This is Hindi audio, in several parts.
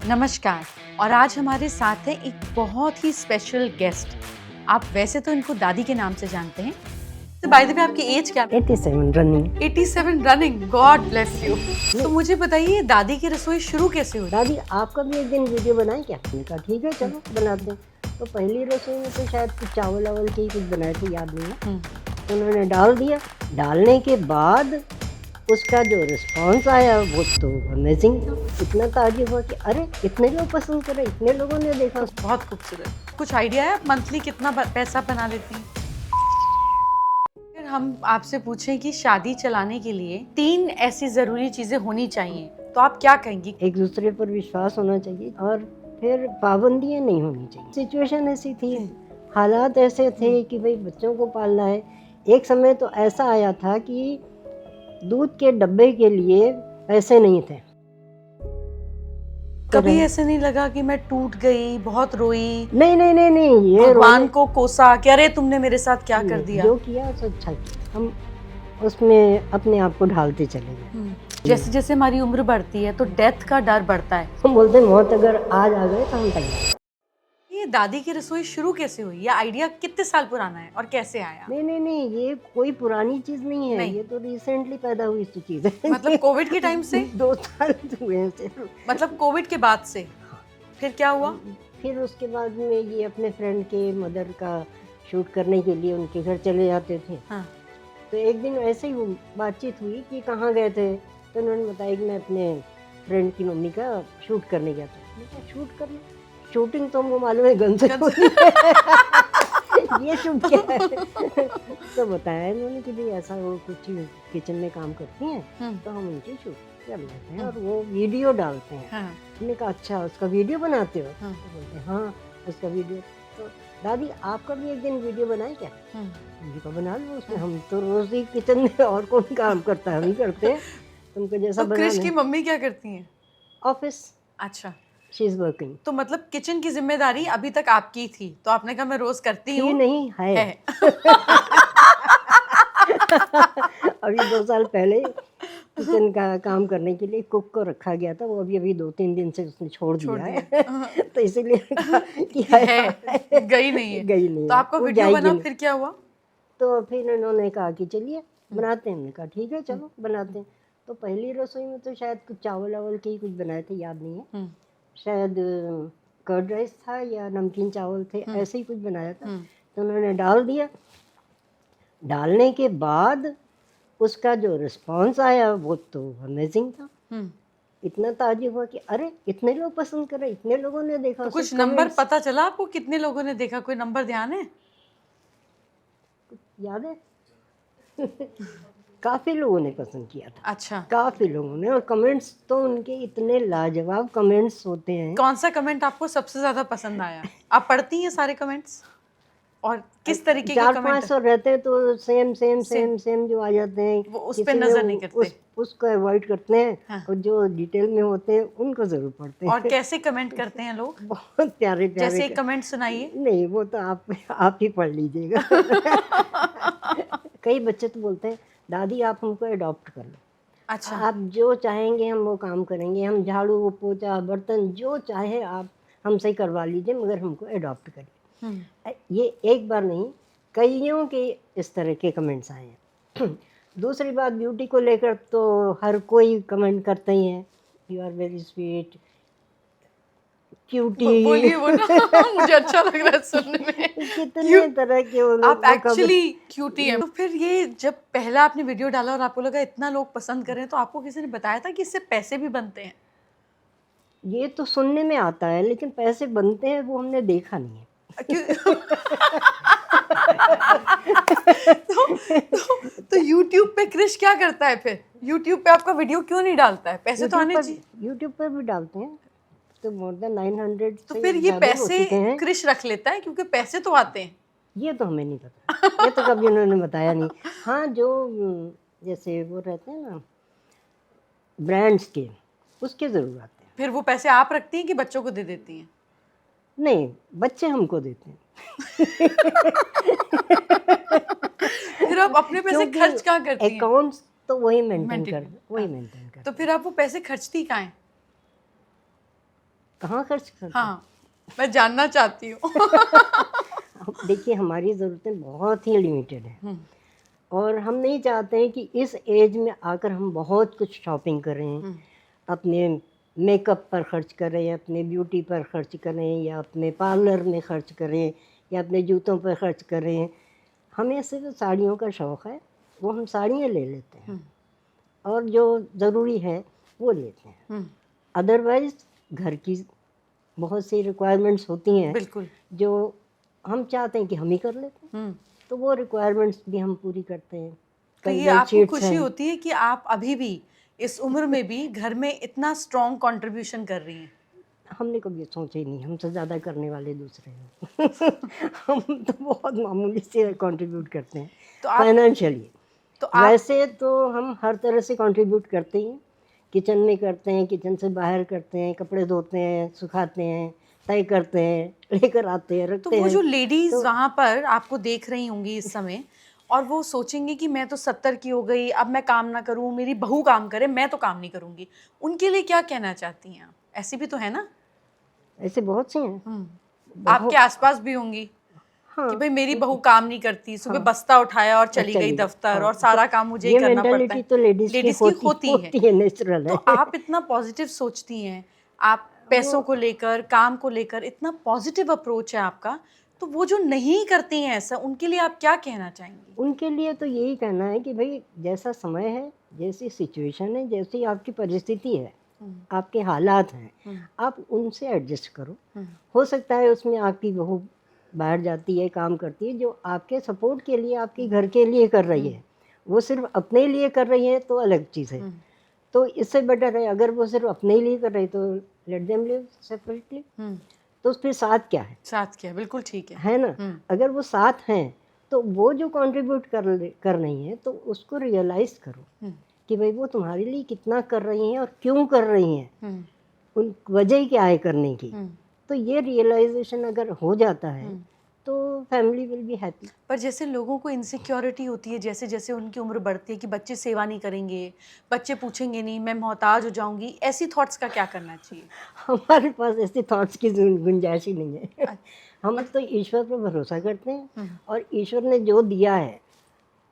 नमस्कार। और आज हमारे साथ है एक बहुत ही स्पेशल गेस्ट। आप वैसे तो इनको दादी के नाम से जानते हैं। तो बाय द वे आपकी एज क्या है? 87 running. 87 running. God bless you. तो मुझे बताइए दादी की रसोई शुरू कैसे हुई? दादी आपका भी एक दिन वीडियो बनाए क्या? मैंने कहा ठीक है चलो बनाते हैं। तो पहली रसोई में तो शायद कुछ चावल वावल के ही कुछ बनाए थे, याद नहीं है। तो उन्होंने डाल दिया। डालने के बाद उसका जो रिस्पॉन्स आया वो तो अमेजिंग था। इतना ताजुब हुआ कि अरे इतने लोग पसंद करे, इतने लोगों ने देखा। बहुत खूबसूरत। कुछ आइडिया है मंथली कितना पैसा बना लेती हैं? फिर हम आपसे पूछें कि शादी चलाने के लिए 3 ऐसी जरूरी चीजें होनी चाहिए, तो आप क्या कहेंगी? एक दूसरे पर विश्वास होना चाहिए और फिर पाबंदियां नहीं होनी चाहिए। सिचुएशन ऐसी थी, हालात ऐसे थे कि भाई बच्चों को पालना है। एक समय तो ऐसा आया था कि दूध के डब्बे के लिए पैसे नहीं थे। कभी ऐसे नहीं लगा कि मैं टूट गई, बहुत रोई, नहीं नहीं नहीं नहीं, ये भगवान को कोसा कि अरे तुमने मेरे साथ क्या कर दिया? जो किया सो अच्छा किया। हम उसमें अपने आप को ढालते चले गए। जैसे जैसे हमारी उम्र बढ़ती है तो डेथ का डर बढ़ता है। हम बोलते हैं मौत अगर आज आ गए तो हम तैयार। ये दादी की रसोई शुरू कैसे हुई? ये आइडिया कितने साल पुराना है और कैसे आया? नहीं नहीं नहीं, ये कोई पुरानी चीज नहीं है। नहीं। ये तो रिसेंटली पैदा हुई चीज है। मतलब कोविड के टाइम से? 2 साल हुए हैं सिर्फ। मतलब कोविड के बाद से? फिर क्या हुआ? फिर उसके बाद में ये अपने फ्रेंड के मदर का शूट करने के लिए उनके घर चले जाते थे। हाँ। तो एक दिन ऐसे ही बातचीत हुई कि कहाँ गए थे, तो उन्होंने बताया कि मैं अपने फ्रेंड की मम्मी का शूट करने गया था। मैं कहा शूट करने? शूटिंग तो हमको मालूम है गन से होती है। ये शूट क्या है? तो बताया इन्होंने कि भाई ऐसा वो कुछ किचन में काम करती हैं, तो हम उनकी शूट कर लेते हैं और वो वीडियो डालते हैं। हाँ। हमने कहा अच्छा उसका वीडियो बनाते हो? हाँ। तो बोलते हैं हाँ उसका वीडियो। तो दादी आपका भी एक दिन वीडियो बनाए क्या? हमने कहा बना लो। उसमें हम तो रोज ही किचन में, और कौन काम करता है, हम ही करते हैं। तुमको जैसा तो क्रिश की मम्मी क्या करती हैं? ऑफिस। अच्छा। She is working. तो मतलब किचन की जिम्मेदारी अभी तक आपकी थी, तो आपने कहा मैं रोज करती हूँ। नहीं है। अभी 2 साल पहले किचन का काम करने के लिए कुक को रखा गया था। वो अभी 2-3 दिन से उसने छोड़ दिया है। तो इसीलिए कि है, गई नहीं है। गई नहीं तो है, आपका वो वीडियो जाएगी बना, नहीं। फिर क्या हुआ? तो फिर उन्होंने कहा कि चलिए बनाते हैं। हमने कहा ठीक है चलो बनाते हैं। तो पहली रसोई में तो शायद कुछ चावल वावल के ही कुछ बनाए थे, याद नहीं है। शायद कर्ड राइस था या नमकीन चावल थे, ऐसे ही कुछ बनाया था। तो उन्होंने डाल दिया। डालने के बाद उसका जो रिस्पॉन्स आया वो तो अमेजिंग था। इतना ताजुब हुआ कि अरे इतने लोग पसंद करे, इतने लोगों ने देखा। तो कुछ नंबर पता चला आपको कितने लोगों ने देखा? कोई नंबर ध्यान है? याद है? काफी लोगों ने पसंद किया था। अच्छा। काफी लोगों ने, और कमेंट्स तो उनके इतने लाजवाब कमेंट्स होते हैं। कौन सा कमेंट आपको सबसे ज्यादा पसंद आया? आप पढ़ती हैं सारे कमेंट्स? और किस तरीके के कमेंट? 400-500 रहते हैं तो सेम जो आ जाते हैं, वो उस पे नजर नहीं करते। उसको अवॉइड करते हैं। हाँ। और जो डिटेल में होते हैं उनको जरूर पढ़ते हैं। और कैसे कमेंट करते हैं लोग? बहुत प्यारे प्यारे। जैसे एक कमेंट सुनाइए। नहीं वो तो आप ही पढ़ लीजिएगा। कई बच्चे तो बोलते हैं दादी आप हमको अडॉप्ट कर लो। अच्छा। आप जो चाहेंगे हम वो काम करेंगे। हम झाड़ू पोछा बर्तन जो चाहे आप हमसे करवा लीजिए, मगर हमको अडॉप्ट करिए। ये एक बार नहीं, कईयों के इस तरह के कमेंट्स आए हैं। दूसरी बात ब्यूटी को लेकर तो हर कोई कमेंट करते ही है, you are very sweet, cutie. बोलिए वो ना। मुझे अच्छा लग रहा है सुनने में। कितने तरह के वो लोग। आप एक्चुअली क्यूटी हैं। तो फिर ये जब पहला आपने वीडियो डाला और आपको लगा इतना लोग पसंद करें, तो आपको किसी ने बताया था कि इससे पैसे भी बनते हैं? ये तो सुनने में आता है, लेकिन पैसे बनते हैं वो हमने देखा नहीं है। तो YouTube पे क्रिश क्या करता है फिर? YouTube पे आपका वीडियो क्यों नहीं डालता है? पैसे तो आने चाहिए। YouTube पर भी डालते हैं, तो मोर देन 900। तो फिर ये पैसे क्रिश रख लेता है क्योंकि पैसे तो आते हैं। ये तो हमें नहीं पता। ये तो कभी उन्होंने बताया नहीं। हाँ जो जैसे वो रहते हैं ना ब्रांड्स के, उसके जरूर आते हैं। फिर वो पैसे आप रखती हैं कि बच्चों को दे देती हैं? नहीं, बच्चे हमको देते हैं। फिर आप अपने पैसे खर्च कहाँ करती हैं? अकाउंट्स तो वही मेंटेन कर। तो फिर आप वो पैसे खर्चती कहाँ हैं? कहाँ खर्च करते हाँ, मैं जानना चाहती हूँ। हैं। देखिए हमारी ज़रूरतें बहुत ही लिमिटेड हैं और हम नहीं चाहते हैं कि इस एज में आकर हम बहुत कुछ शॉपिंग करें, अपने मेकअप पर खर्च करें, अपने ब्यूटी पर खर्च करें, या अपने पार्लर में खर्च करें, या अपने जूतों पर खर्च करें। हमें सिर्फ साड़ियों का शौक़ है, वो हम साड़ियाँ ले लेते हैं और जो ज़रूरी है वो लेते हैं। अदरवाइज़ घर की बहुत सी रिक्वायरमेंट्स होती हैं बिल्कुल। जो हम चाहते हैं कि हम ही कर लेते हैं, तो वो रिक्वायरमेंट्स भी हम पूरी करते हैं। तो कई ये आपको बेडशीट्स खुशी हैं। होती है कि आप अभी भी इस उम्र में भी घर में इतना स्ट्रॉन्ग कंट्रीब्यूशन कर रही हैं? हमने कभी सोचा ही नहीं, हमसे ज़्यादा करने वाले दूसरे हैं। हम तो बहुत मामूली से कंट्रीब्यूट करते हैं तो आप फाइनेंशियली। तो आप वैसे तो हम हर तरह से कंट्रीब्यूट करते ही हैं। किचन में करते हैं, किचन से बाहर करते हैं, कपड़े धोते हैं, सुखाते हैं, तय करते हैं, लेकर आते हैं, तो रखते वो हैं। जो लेडीज तो वहां पर आपको देख रही होंगी इस समय, और वो सोचेंगी कि मैं तो 70 की हो गई, अब मैं काम ना करूं, मेरी बहू काम करे, मैं तो काम नहीं करूंगी, उनके लिए क्या कहना चाहती हैं आप? ऐसी भी तो है ना? ऐसे बहुत से हैं। आपके बहुत। आसपास भी होंगी कि हाँ, भाई मेरी बहू काम नहीं करती, सुबह हाँ, बस्ता उठाया और चली गई चली गई। दफ्तर, हाँ, और तो सारा काम मुझे ही ये करना पड़ता मेंटालिटी है। तो लेडीज़ की लेडीज की होती है, नेचुरल तो है। आप इतना पॉजिटिव सोचती हैं, आप पैसों वो को लेकर, काम को लेकर इतना पॉजिटिव अप्रोच है आपका, तो वो जो नहीं करती हैं ऐसा, उनके लिए आप क्या कहना चाहेंगी? उनके लिए तो यही कहना है कि भाई जैसा समय है, जैसी सिचुएशन है, जैसी आपकी परिस्थिति है, आपके हालात हैं, आप उनसे एडजस्ट करो। हो सकता है उसमें आपकी बहू बाहर जाती है, काम करती है, जो आपके सपोर्ट के लिए, आपके घर के लिए कर रही है। वो सिर्फ अपने लिए कर रही है तो अलग चीज़ है। तो इससे बेटर है अगर वो सिर्फ अपने लिए कर रही तो लेट देम लिव सेपरेटली। तो फिर साथ क्या है? साथ क्या, बिल्कुल ठीक है। है ना? अगर वो साथ हैं तो वो जो कंट्रीब्यूट कर रही हैं तो उसको रियलाइज़ करो कि भाई वो तुम्हारे लिए कितना कर रही हैं और क्यों कर रही हैं, उन वजह क्या है करने की। तो ये रियलाइजेशन अगर हो जाता है तो फैमिली विल बी हैप्पी। पर जैसे लोगों को इनसिक्योरिटी होती है, जैसे जैसे उनकी उम्र बढ़ती है कि बच्चे सेवा नहीं करेंगे, बच्चे पूछेंगे नहीं, मैं मोहताज हो जाऊंगी, ऐसी थॉट्स का क्या करना चाहिए? हमारे पास ऐसे थॉट्स की गुंजाइश ही नहीं है। हम तो ईश्वर पर भरोसा करते हैं और ईश्वर ने जो दिया है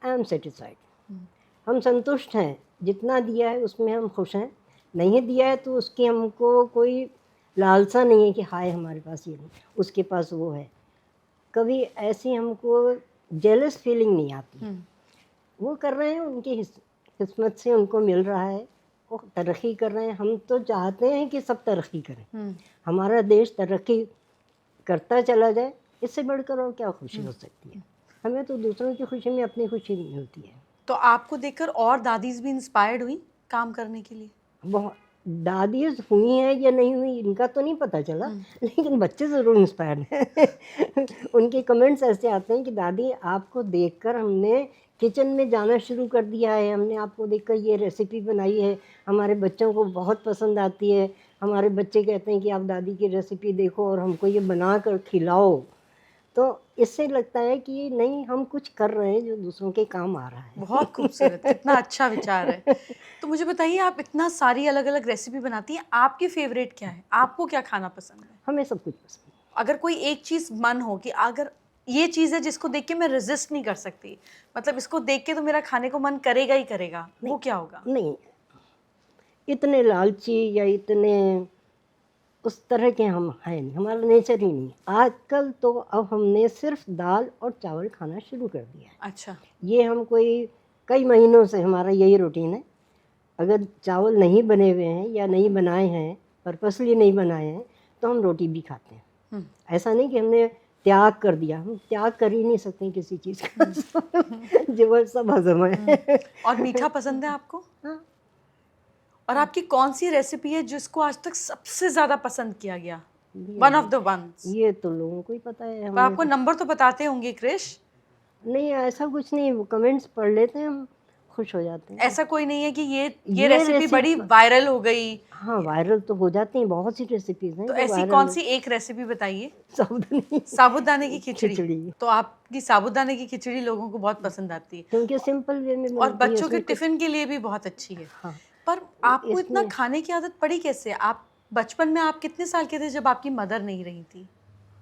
आई एम सेटिस्फाइड। हम संतुष्ट हैं, जितना दिया है उसमें हम खुश हैं। नहीं दिया है तो उसकी हमको कोई लालसा नहीं है कि हाय हमारे पास ये नहीं, उसके पास वो है। कभी ऐसी हमको जेलस फीलिंग नहीं आती। वो कर रहे हैं, उनकी किस्मत से उनको मिल रहा है, वो तरक्की कर रहे हैं। हम तो चाहते हैं कि सब तरक्की करें, हमारा देश तरक्की करता चला जाए। इससे बढ़कर और क्या खुशी हो सकती है? हमें तो दूसरों की खुशी में अपनी खुशी मिलती है। तो आपको देखकर और दादीज भी इंस्पायर्ड हुई काम करने के लिए? बहुत दादीज हुई हैं या नहीं हुई इनका तो नहीं पता चला, लेकिन बच्चे ज़रूर इंस्पायर्ड हैं। उनके कमेंट्स ऐसे आते हैं कि दादी आपको देखकर हमने किचन में जाना शुरू कर दिया है, हमने आपको देखकर ये रेसिपी बनाई है, हमारे बच्चों को बहुत पसंद आती है। हमारे बच्चे कहते हैं कि आप दादी की रेसिपी देखो और हमको ये बना कर खिलाओ। तो इससे लगता है कि नहीं, हम कुछ कर रहे हैं जो दूसरों के काम आ रहा है। बहुत खूबसूरत, कितना अच्छा विचार है। तो मुझे बताइए, आप इतना सारी अलग अलग रेसिपी बनाती हैं, आपकी फेवरेट क्या है? आपको क्या खाना पसंद है? हमें सब कुछ पसंद है। अगर कोई एक चीज़ मन हो कि अगर ये चीज़ है जिसको देख के मैं रेजिस्ट नहीं कर सकती, मतलब इसको देख के तो मेरा खाने को मन करेगा ही करेगा, वो क्या होगा? नहीं, इतने लालची या इतने उस तरह के हम हैं नहीं, हमारा नेचर ही नहीं। आजकल तो अब हमने सिर्फ दाल और चावल खाना शुरू कर दिया है। अच्छा। ये हम कई महीनों से हमारा यही रूटीन है। अगर चावल नहीं बने हुए हैं या नहीं बनाए हैं, पर्पसली नहीं बनाए हैं, तो हम रोटी भी खाते हैं। ऐसा नहीं कि हमने त्याग कर दिया, हम त्याग कर ही नहीं सकते किसी चीज़ का। जो वो सब हजम है। और मीठा पसंद है आपको? हाँ, और आपकी कौन सी रेसिपी है जिसको आज तक सबसे ज़्यादा पसंद किया गया? One of the ones. ये तो लोगों को ही पता है। पर हमें आपको नंबर तो बताते होंगे क्रिश? नहीं, ऐसा कुछ नहीं, वो कमेंट्स पढ़ लेते हैं, हम खुश हो जाते हैं। ऐसा कोई नहीं है कि ये ये रेसिपी बड़ी वायरल हो गई? हाँ, वायरल तो हो जाती हैं, बहुत सी रेसिपीज हैं तो जो ऐसी वायरल कौन सी एक रेसिपी बताइए? साबुदानी साबूदाने की खिचड़ी। खिचड़ी। तो आपकी साबूदाने की खिचड़ी लोगों को बहुत पसंद आती है, क्योंकि सिंपल वे में और बनती है, बच्चों के उसमें कुछ। टिफिन के लिए भी बहुत अच्छी है। हाँ, पर आपको इतना इसमें खाने की आदत पड़ी कैसे? आप बचपन में आप कितने साल के थे जब आपकी मदर नहीं रही थी?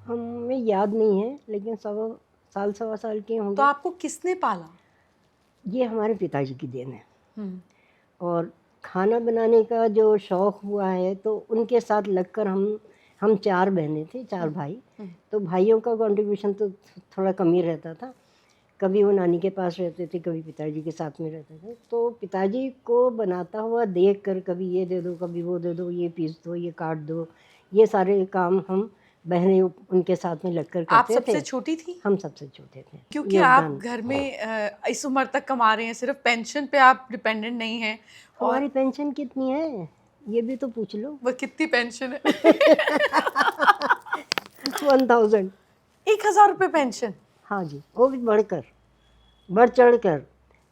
हमें याद नहीं है, लेकिन सवा साल के तो होंगे। आपको किसने पाला? ये हमारे पिताजी की देन है। हम्म, और खाना बनाने का जो शौक़ हुआ है तो उनके साथ लगकर हम 4 बहनें थी, 4 भाई। तो भाइयों का कंट्रीब्यूशन तो थोड़ा कम ही रहता था। कभी वो नानी के पास रहते थे, कभी पिताजी के साथ में रहते थे। तो पिताजी को बनाता हुआ देख कर कभी ये दे दो, कभी वो दे दो, ये पीस दो, ये काट दो, ये सारे काम हम बहनें उनके साथ में लगकर आप करते सबसे थे। छोटी थी? हम सबसे छोटे थे। क्योंकि आप घर में इस उम्र तक कमा रहे हैं, सिर्फ पेंशन पे आप डिपेंडेंट नहीं हैं। और हमारी पेंशन कितनी है ये भी तो पूछ लो। वो कितनी पेंशन है? 1000। 1000 रुपये पेंशन? हाँ जी, वो भी बढ़ चढ़ कर।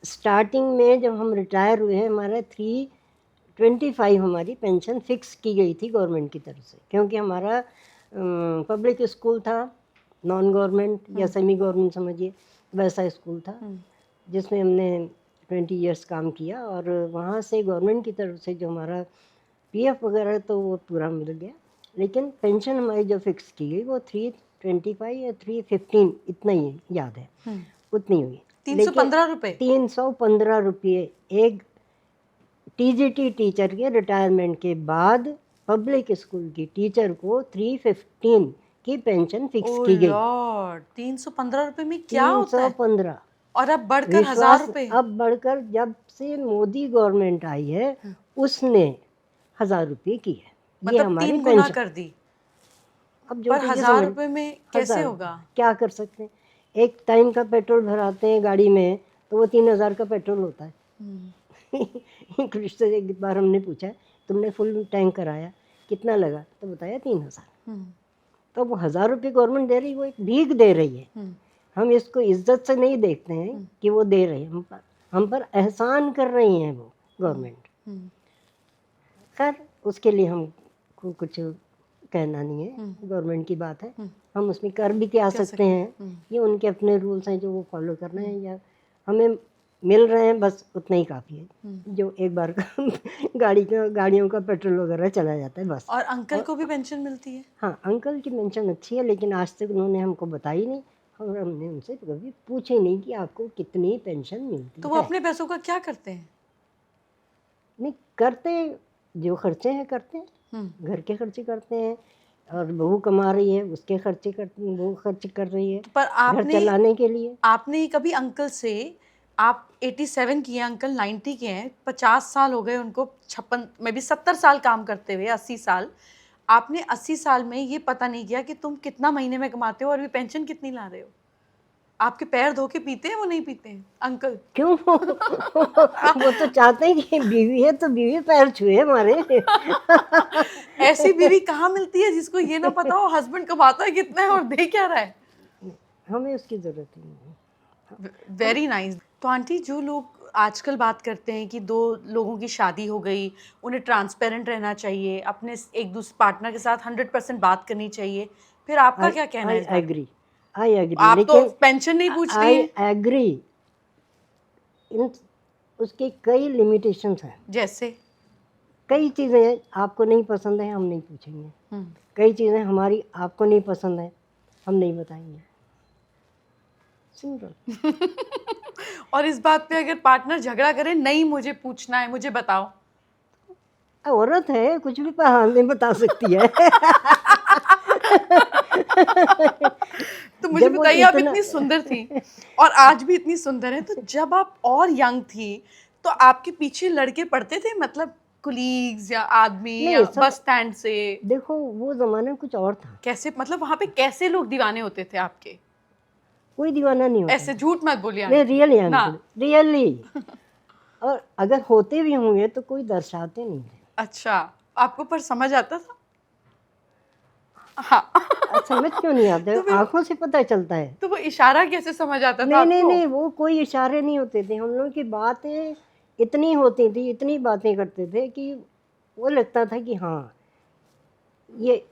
स्टार्टिंग में जब हम रिटायर हुए हैं, हमारा 325 हमारी पेंशन फिक्स की गई थी गवर्नमेंट की तरफ से, क्योंकि हमारा पब्लिक स्कूल था, नॉन गवर्नमेंट या सेमी गवर्नमेंट समझिए, वैसा स्कूल था जिसमें हमने 20 इयर्स काम किया। और वहाँ से गवर्नमेंट की तरफ से जो हमारा पीएफ वगैरह तो वो पूरा मिल गया, लेकिन पेंशन हमारी जो फिक्स की गई वो 325 या 315 इतना ही है, याद है, उतनी हुई। 315 रुपये? 315 रुपये एक टीजीटी टीचर के रिटायरमेंट के बाद पब्लिक स्कूल की टीचर को 315 की पेंशन फिक्स की गई। 315 रुपये में क्या होता है? 315। और अब बढ़कर 1000 रुपये? अब बढ़कर जब से मोदी गवर्नमेंट आई है उसने 1000 रुपये की है। ये मतलब हमारी 3 गुना पेंशन कर दी। अब जो पर चीज़ें 1000 समझ- रुपये में कैसे 1000 होगा? क्या कर सकते हैं? एक टाइम का पेट्रोल भराते हैं गाड़ी में तो वो 3000 का पेट्रोल होता है। एक रिश्ते से एक बार हमने पूछा तुमने फुल टैंक कराया कितना लगा, तो बताया 3000। तो वो 1000 रुपये गवर्नमेंट दे रही, वो एक भीख दे रही है। हम इसको इज्जत से नहीं देखते हैं कि वो दे रहे हैं, हम पर एहसान कर रही हैं वो गवर्नमेंट। खैर उसके लिए हम कुछ कहना नहीं है, गवर्नमेंट की बात है, हम उसमें कर भी क्या सकते हैं। ये उनके अपने रूल्स हैं जो वो फॉलो करना है, या हमें मिल रहे हैं बस उतना ही काफ़ी है जो एक बार का गाड़ियों का पेट्रोल वगैरह चला जाता है बस। और अंकल को भी पेंशन मिलती है? हाँ, अंकल की पेंशन अच्छी है, लेकिन आज तक उन्होंने हमको बताई नहीं और हमने उनसे कभी पूछे नहीं कि आपको कितनी पेंशन मिलती तो है। वो अपने पैसों का क्या करते हैं? नहीं करते, जो खर्चे हैं करते हैं, घर के खर्चे करते हैं, और बहू कमा रही है उसके खर्चे करते, वो खर्च कर रही है पर घर चलाने के लिए। आपने कभी अंकल से, आप 87 की हैं, अंकल 90 के हैं, 50 साल हो गए उनको, 56 में भी 70 साल काम करते हुए, 80 साल, आपने 80 साल में ये पता नहीं किया कि तुम कितना महीने में कमाते हो और भी पेंशन कितनी ला रहे हो? आपके पैर धो के पीते हैं वो? नहीं पीते हैं अंकल? क्यों? वो तो चाहते हैं कि बीवी है तो बीवी पैर छुए हमारे। ऐसी बीवी कहाँ मिलती है जिसको ये ना पता हो हस्बैंड कमाता है कितना है और दे क्या रहा है? हमें उसकी ज़रूरत नहीं है। Very nice. तो आंटी, जो लोग आजकल बात करते हैं कि 2 लोगों की शादी हो गई, उन्हें ट्रांसपेरेंट रहना चाहिए, अपने एक दूसरे पार्टनर के साथ 100% बात करनी चाहिए, फिर आपका क्या कहना है? I agree. आप तो पेंशन नहीं पूछ रही हैं। I agree. इन उसके कई लिमिटेशंस हैं। जैसे कई चीज़ें आपको नहीं पसंद है हम नहीं पूछेंगे, कई चीज़ें हमारी आपको नहीं पसंद है हम नहीं बताएंगे, सिंपल। और इस बात पे अगर पार्टनर झगड़ा करे, नहीं मुझे पूछना है, मुझे बताओ, औरत है कुछ भी नहीं बता सकती है। तो मुझे बताइए, आप इतनी सुंदर थी और आज भी इतनी सुंदर है, तो जब आप और यंग थी तो आपके पीछे लड़के पड़ते थे, मतलब कुलीग्स या आदमी या बस स्टैंड से? देखो वो ज़माना कुछ और था। कैसे, मतलब वहाँ पे कैसे लोग दीवाने होते थे आपके? कोई दीवाना नहीं होता। ऐसे झूठ मत बोलिए। नहीं, रियली। और अगर होते भी होंगे तो कोई दर्शाते नहीं थे। अच्छा, आपको पर समझ आता था? हाँ। समझ क्यों नहीं आते? तो आंखों से पता चलता है। तो वो इशारा कैसे समझ आता था? नहीं, वो कोई इशारे नहीं होते थे, हम लोगों की बातें इतनी होती थी, इतनी बातें करते थे कि वो लगता था कि हाँ ये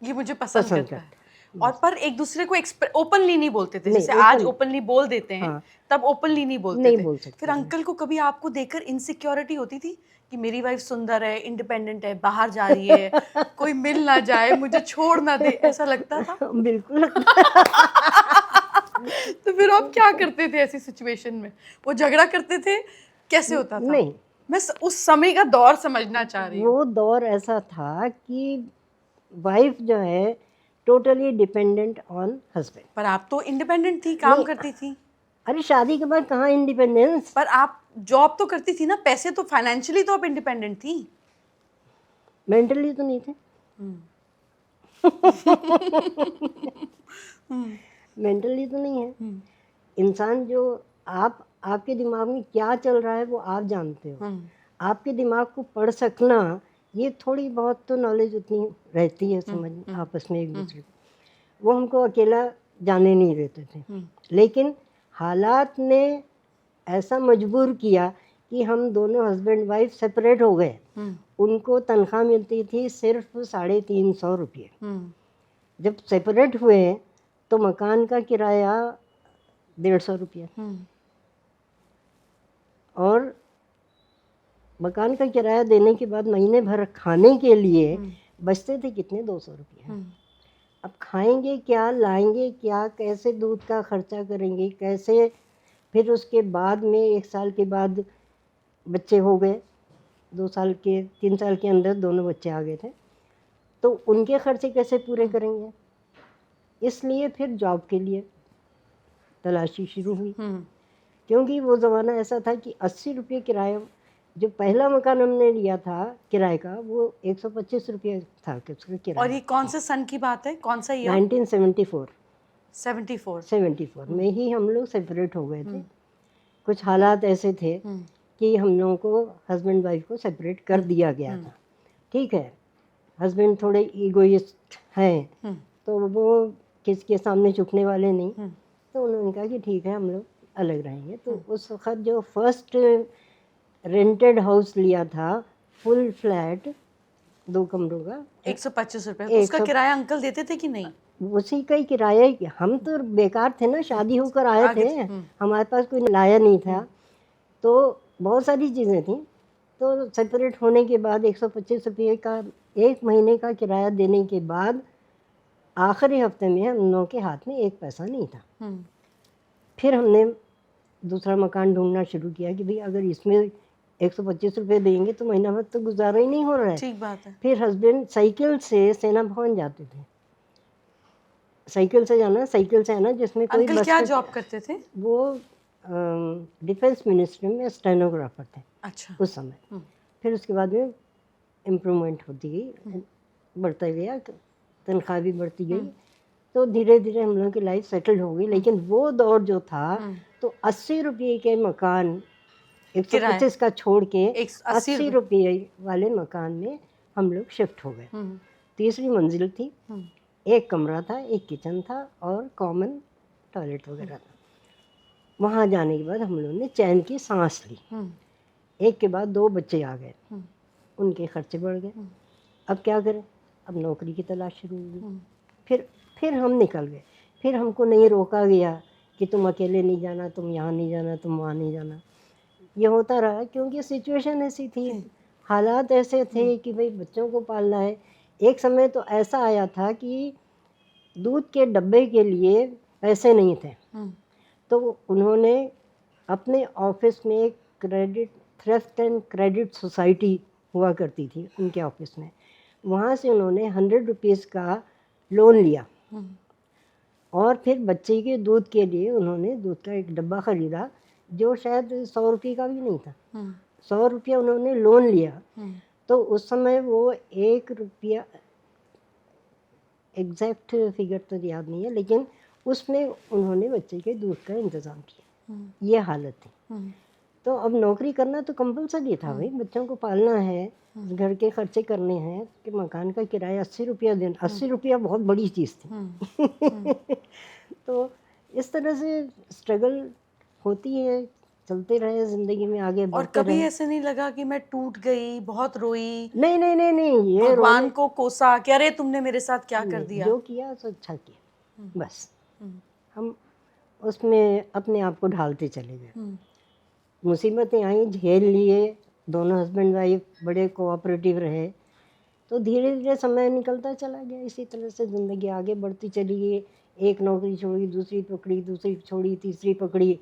मुझे पसंद करता है। और पर एक दूसरे को ओपनली नहीं बोलते थे, नहीं, जैसे आज ओपनली बोल देते हैं, हाँ। तब ओपनली नहीं बोलते नहीं थे। बोल सकते फिर थे। अंकल को कभी आपको देखकर इनसिक्योरिटी होती थी कि मेरी वाइफ सुंदर है, इंडिपेंडेंट है, बाहर जा रही है, कोई मिल ना जाए, मुझे छोड़ ना दे, ऐसा लगता था? बिल्कुल तो फिर आप क्या करते थे ऐसी सिचुएशन में? वो झगड़ा करते थे, कैसे होता था? नहीं, मैं उस समय का दौर समझना चाह रही हूँ। वो दौर ऐसा था कि वाइफ जो है टोटली डिपेंडेंट ऑन हस्बैंड। पर आप तो इंडिपेंडेंट थी, काम नहीं, करती थी। अरे शादी के बाद कहाँ इंडिपेंडेंस? पर आप जॉब तो करती थी ना, पैसे तो फाइनेंशियली तो आप इंडिपेंडेंट थी। मेंटली तो नहीं थे। मेंटली तो नहीं है। इंसान जो आपके दिमाग में क्या चल रहा है वो आप जानते हो। आपके दिमाग को पढ़ सकना, ये थोड़ी बहुत तो नॉलेज उतनी रहती है, समझ आपस में एक दूसरे को। वो हमको अकेला जाने नहीं देते थे, लेकिन हालात ने ऐसा मजबूर किया कि हम दोनों हस्बैंड वाइफ सेपरेट हो गए। उनको तनख्वाह मिलती थी सिर्फ 350 रुपये। जब सेपरेट हुए तो मकान का किराया 150 रुपये, और मकान का किराया देने के बाद महीने भर खाने के लिए बचते थे कितने, 200 रुपये। अब खाएंगे क्या, लाएंगे क्या, कैसे दूध का खर्चा करेंगे, कैसे? फिर उसके बाद में 1 साल के बाद बच्चे हो गए, 2 साल के 3 साल के अंदर दोनों बच्चे आ गए थे, तो उनके खर्चे कैसे पूरे करेंगे? इसलिए फिर जॉब के लिए तलाशी शुरू हुई, क्योंकि वो ज़माना ऐसा था कि 80 रुपये किराया, जो पहला मकान हमने लिया था किराए का, वो 125 रुपये था कि उसका किराया। और ये कौन से सन की बात है, कौन सा ईयर? 1974 74 में ही हम लोग सेपरेट हो गए थे। कुछ हालात ऐसे थे कि हम लोगों को, हस्बैंड वाइफ को सेपरेट कर दिया गया था। ठीक है, हस्बैंड थोड़े ईगोइस्ट हैं, तो वो किसके सामने झुकने वाले नहीं, तो उन्होंने कहा कि ठीक है हम लोग अलग रहेंगे। तो उस वक्त जो फर्स्ट रेंटेड हाउस लिया था, फुल फ्लैट 2 कमरों का, 125 रुपए। उसका किराया अंकल देते थे कि नहीं? उसी का ही किराया। हम तो बेकार थे ना, शादी होकर आए थे, हमारे पास कोई लाया नहीं था, तो बहुत सारी चीज़ें थी। तो सेपरेट होने के बाद 125 रुपये का 1 महीने का किराया देने के बाद आखिरी हफ्ते में हम लोगों के हाथ में 1 पैसा नहीं था। फिर हमने दूसरा मकान ढूंढना शुरू किया कि भाई अगर इसमें 125 रुपये देंगे तो महीना भर तो गुजारा ही नहीं हो रहा है। ठीक बात है। फिर हस्बैंड साइकिल से सेना भवन जाते थे, साइकिल से जाना, साइकिल से आना, जिसमें कोई अंकल क्या जॉब करते थे? वो डिफेंस मिनिस्ट्री में स्टेनोग्राफर थे अच्छा। उस समय। फिर उसके बाद में इम्प्रूवमेंट होती गई, बढ़ता गया, तनख्वाह भी बढ़ती गई, तो धीरे धीरे हम लोगों की लाइफ सेटल्ड हो गई। लेकिन वो दौर जो था, तो 80 रुपये के मकान 125 का छोड़ के 80 रुपये वाले मकान में हम लोग शिफ्ट हो गए। तीसरी मंजिल थी, 1 कमरा था, 1 किचन था और कॉमन टॉयलेट वगैरह था। वहाँ जाने के बाद हम लोगों ने चैन की सांस ली। एक के बाद 2 बच्चे आ गए, उनके खर्चे बढ़ गए। अब क्या करें? अब नौकरी की तलाश शुरू हुई। फिर हम निकल गए। फिर हमको नहीं रोका गया कि तुम अकेले नहीं जाना, तुम यहाँ नहीं जाना, तुम वहाँ नहीं जाना। ये होता रहा क्योंकि सिचुएशन ऐसी थी, हालात ऐसे थे कि भाई बच्चों को पालना है। एक समय तो ऐसा आया था कि दूध के डब्बे के लिए पैसे नहीं थे, तो उन्होंने अपने ऑफिस में एक थ्रिफ्ट एंड क्रेडिट सोसाइटी हुआ करती थी उनके ऑफिस में, वहाँ से उन्होंने 100 रुपीज़ का लोन लिया और फिर बच्चे के दूध के लिए उन्होंने दूध का एक डब्बा ख़रीदा जो शायद 100 रुपये का भी नहीं था। 100 रुपया उन्होंने लोन लिया। तो उस समय वो 1 रुपया, एग्जैक्ट फिगर तो याद नहीं है, लेकिन उसमें उन्होंने बच्चे के दूध का इंतज़ाम किया। ये हालत थी। तो अब नौकरी करना तो कंपलसरी था भाई, बच्चों को पालना है, घर के खर्चे करने हैं, कि मकान का किराया 80 रुपया देना, 80 रुपया बहुत बड़ी चीज़ थी। तो इस तरह से स्ट्रगल होती है, चलते रहे ज़िंदगी में आगे बढ़ते और कभी रहे। ऐसे नहीं लगा कि मैं टूट गई, बहुत रोई, नहीं, ये भगवान को कोसा कि अरे तुमने मेरे साथ क्या कर दिया? जो किया सो अच्छा किया। बस हम उसमें अपने आप को ढालते चले गए। मुसीबतें आई, झेल लिए, दोनों हस्बैंड वाइफ बड़े कोऑपरेटिव रहे, तो धीरे धीरे समय निकलता चला गया। इसी तरह से ज़िंदगी आगे बढ़ती चली गई। एक नौकरी छोड़ी, दूसरी पकड़ी, दूसरी छोड़ी, तीसरी पकड़ी।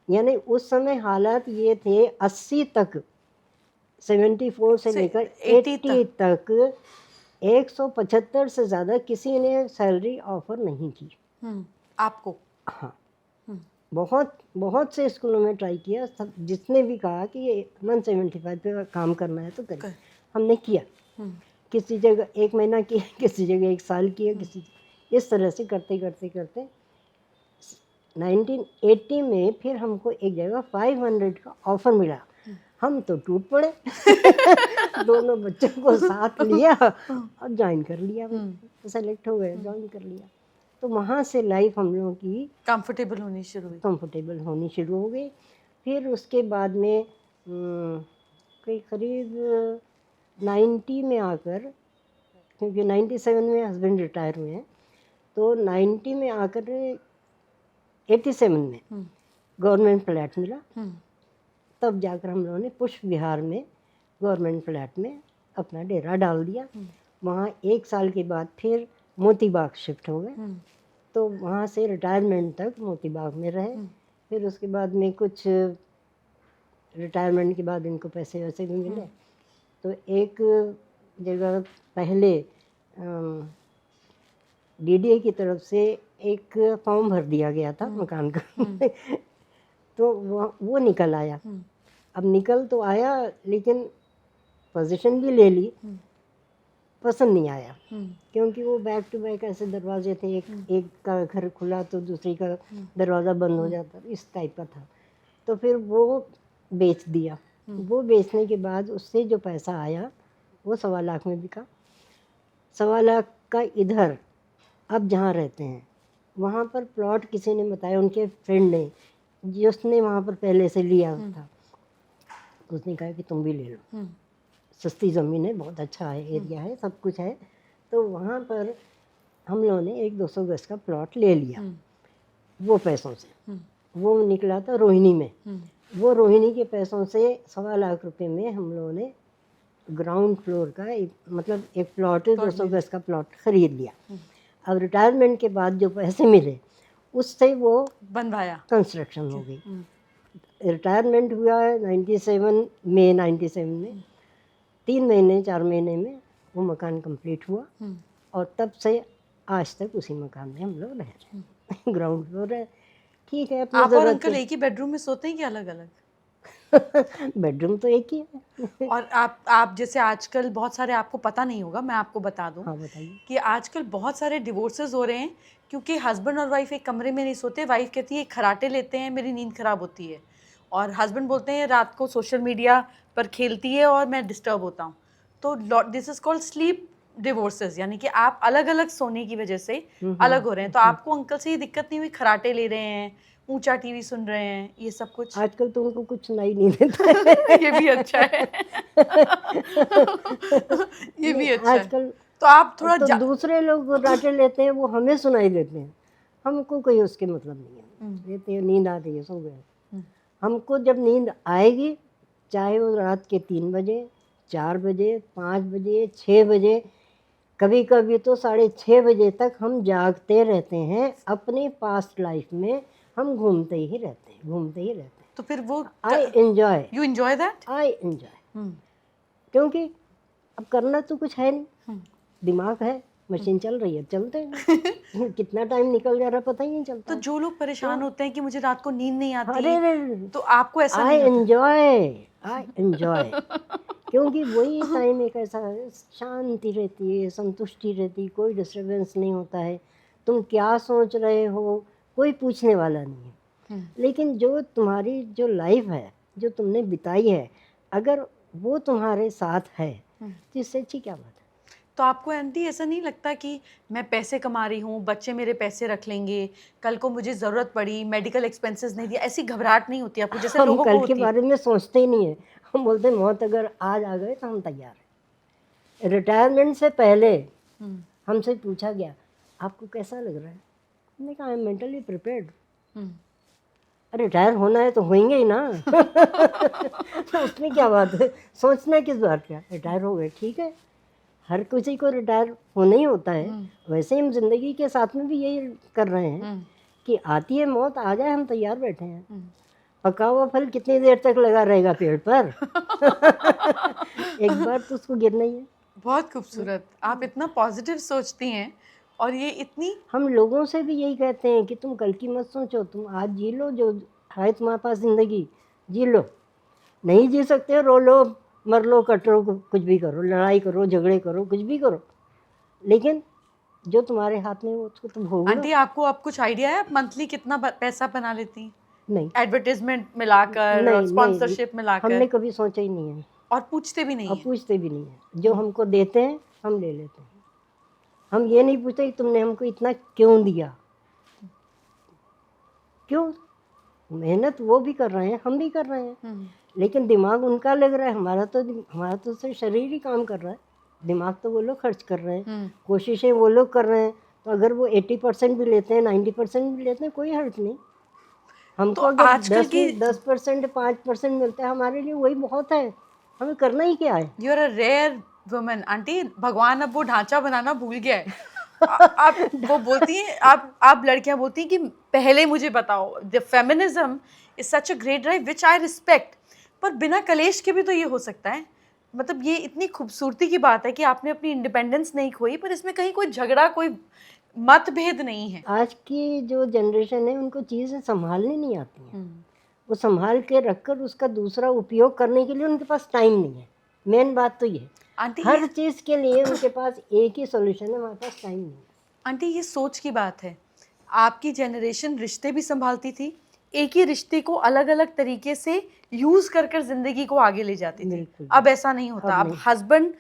यानी उस समय हालात ये थे 80 तक, 74 से लेकर 80 तक 175 से ज़्यादा किसी ने सैलरी ऑफर नहीं की आपको। हाँ, बहुत बहुत से स्कूलों में ट्राई किया, सब जिसने भी कहा कि ये 175 पे काम करना है तो करें, हमने किया। किसी जगह 1 महीना किया, किसी जगह 1 साल किया, किसी इस तरह से करते करते करते 1980 में फिर हमको एक जगह 500 का ऑफर मिला। हम तो टूट पड़े दोनों बच्चों को साथ लिया और ज्वाइन कर लिया। सेलेक्ट हो गए, ज्वाइन कर लिया। तो वहाँ से लाइफ हम लोगों की कंफर्टेबल होनी शुरू हो गई। फिर उसके बाद में कोई करीब 90 में आकर, क्योंकि 97 में हस्बैंड रिटायर हुए हैं, तो 90 में आकर 87 में गवर्नमेंट फ्लैट मिला। तब जाकर हम लोगों ने पुष्प विहार में गवर्नमेंट फ्लैट में अपना डेरा डाल दिया। वहाँ 1 साल के बाद फिर मोती बाग शिफ्ट हो गए। तो वहाँ से रिटायरमेंट तक मोती बाग में रहे। फिर उसके बाद में कुछ रिटायरमेंट के बाद इनको पैसे वैसे भी मिले, तो एक जगह पहले डीडीए की तरफ से एक फॉर्म भर दिया गया था मकान का तो वो निकल आया। अब निकल तो आया, लेकिन पोजीशन भी ले ली, पसंद नहीं आया, क्योंकि वो बैक टू बैक ऐसे दरवाजे थे, एक का घर खुला तो दूसरी का दरवाज़ा बंद हो जाता, इस टाइप का था। तो फिर वो बेच दिया। वो बेचने के बाद उससे जो पैसा आया वो 1.25 लाख में बिका। 1.25 लाख का इधर अब जहाँ रहते हैं वहाँ पर प्लॉट किसी ने बताया, उनके फ्रेंड ने, जिसने वहाँ पर पहले से लिया था, उसने कहा कि तुम भी ले लो, सस्ती ज़मीन है, बहुत अच्छा है, एरिया है, सब कुछ है। तो वहाँ पर हम लोगों ने 100-200 गज का प्लॉट ले लिया वो पैसों से। वो निकला था रोहिणी में। वो रोहिणी के पैसों से 1.25 लाख रुपए में हम लोगों ने ग्राउंड फ्लोर का मतलब एक प्लॉट 200 गज का प्लॉट खरीद लिया। अब रिटायरमेंट के बाद जो पैसे मिले उससे वो बनवाया, कंस्ट्रक्शन हो गई। रिटायरमेंट हुआ है 97 में 3 महीने 4 महीने में वो मकान कंप्लीट हुआ। और तब से आज तक उसी मकान में हम लोग रह रहे हैं। ग्राउंड फ्लोर है, ठीक है। आप और अंकल एक ही बेडरूम में सोते हैं कि अलग अलग? बेडरूम तो एक ही है। और आप जैसे आजकल बहुत सारे, आपको पता नहीं होगा, मैं आपको बता दूं। हाँ, बताइए। कि आजकल बहुत सारे डिवोर्सेस हो रहे हैं क्योंकि हस्बैंड और वाइफ एक कमरे में नहीं सोते। वाइफ कहती है खराटे लेते हैं, मेरी नींद खराब होती है, और हस्बैंड बोलते हैं रात को सोशल मीडिया पर खेलती है और मैं डिस्टर्ब होता हूँ। तो this is called sleep divorces, यानी कि आप अलग अलग सोने की वजह से अलग हो रहे हैं। तो आपको अंकल से ये दिक्कत नहीं हुई, खराटे ले रहे हैं, ऊंचा टीवी सुन रहे हैं, ये सब कुछ? आजकल तो उनको कुछ सुनाई नहीं देता ये भी अच्छा है ये भी अच्छा आजकल है। तो आप थोड़ा तो दूसरे लोग राटे लेते हैं, वो हमें सुनाई देते हैं, हमको कोई उसके मतलब नहीं है। लेते हैं, नींद आती है, सो गए। हमको जब नींद आएगी, चाहे वो रात के 3 बजे, 4 बजे, 5 बजे, 6 बजे, कभी कभी तो 6:30 बजे तक हम जागते रहते हैं। अपनी पास्ट लाइफ में हम घूमते ही रहते हैं। तो फिर वो I enjoy, you enjoy that? I enjoy, क्योंकि अब करना तो कुछ है नहीं, दिमाग है, मशीन चल रही है, चलते हैं। कितना टाइम निकल जा रहा पता ही नहीं चलता। तो जो लोग परेशान होते हैं कि मुझे रात को नींद नहीं आती, अरे तो आपको ऐसा आई नहीं होता? आई एंजॉय क्योंकि वही टाइम एक ऐसा है, शांति रहती है, संतुष्टि रहती है, कोई डिस्टर्बेंस नहीं होता है। तुम क्या सोच रहे हो कोई पूछने वाला नहीं है। लेकिन जो तुम्हारी जो लाइफ है, जो तुमने बिताई है, अगर वो तुम्हारे साथ है तो इससे अच्छी क्या बात है। तो आपको आंटी ऐसा नहीं लगता कि मैं पैसे कमा रही हूँ, बच्चे मेरे पैसे रख लेंगे, कल को मुझे ज़रूरत पड़ी, मेडिकल एक्सपेंसेस नहीं दिया, ऐसी घबराहट नहीं होती आपको जैसे हम लोगों को कल होती के है? बारे में सोचते ही नहीं है। हम बोलते हैं मौत अगर आज आ गए तो हम तैयार हैं। रिटायरमेंट से पहले हमसे पूछा गया आपको कैसा लग रहा है, मैंने कहा आई एम मेंटली प्रिपेयर्ड। हम्म, अरे रिटायर होना है तो होंगे ही ना। तो उसमें क्या बात है, सोचना किस बात का, रिटायर हो गए ठीक है, हर किसी को रिटायर होना ही होता है। वैसे ही हम जिंदगी के साथ में भी यही कर रहे हैं कि आती है मौत, आ जाए हम तैयार बैठे हैं। पका हुआ फल कितनी देर तक लगा रहेगा पेड़ पर। एक बार तो उसको गिरना ही है। बहुत खूबसूरत, आप इतना पॉजिटिव सोचती हैं और ये इतनी हम लोगों से भी यही कहते हैं कि तुम कल की मत सोचो, तुम आज जी लो, जो है तुम्हारे पास जिंदगी जी लो। नहीं जी सकते रो लो, मर लो, कट लो, कुछ भी करो, लड़ाई करो, झगड़े करो, कुछ भी करो, लेकिन जो तुम्हारे हाथ में है, उसको तुम भोगो। आंटी आपको अब कुछ आइडिया है आप मंथली कितना पैसा बना लेती हैं? नहीं एडवर्टाइजमेंट मिलाकर और नहीं स्पॉन्सरशिप मिलाकर? हमने कभी सोचा ही नहीं है और पूछते भी नहीं और है? पूछते भी नहीं है। जो हमको देते हैं हम ले लेते हैं। हम ये नहीं पूछते कि तुमने हमको इतना क्यों दिया। क्यों, मेहनत वो भी कर रहे हैं, हम भी कर रहे हैं, लेकिन दिमाग उनका लग रहा है, हमारा तो सिर्फ शरीर ही काम कर रहा है, दिमाग तो वो लोग खर्च कर रहे हैं, कोशिशें वो लोग कर रहे हैं। तो अगर वो 80% भी लेते हैं, 90% भी लेते हैं, कोई हर्ज नहीं। हमको तो अगर आजकल की 10%, 5% मिलता है, हमारे लिए वही बहुत है। हमें करना ही क्या है। You are a rare woman aunty, भगवान अब वो ढांचा बनाना भूल गया है। आप वो बोलती हैं, आप लड़कियां बोलती हैं कि पहले मुझे बताओ। The feminism is such a great drive which I respect, पर बिना कलेश के भी तो ये हो सकता है। मतलब ये इतनी खूबसूरती की बात है कि आपने अपनी इंडिपेंडेंस नहीं खोई, पर इसमें कहीं कोई झगड़ा, कोई मतभेद नहीं है। आज की जो जनरेशन है उनको चीज़ें संभालनी नहीं आती हैं। वो संभाल के रखकर उसका दूसरा उपयोग करने के लिए उनके पास टाइम नहीं है। मेन बात तो ये है, आंटी हर चीज़ के लिए उनके पास एक ही सॉल्यूशन है, हमारे पास टाइम नहीं है। आंटी ये सोच की बात है। आपकी जनरेशन रिश्ते भी संभालती थी, एक ही रिश्ते को अलग अलग तरीके से यूज कर कर जिंदगी को आगे ले जाती थी। बिल्कुल। अब ऐसा नहीं होता। अब अब नहीं। हस्बैंड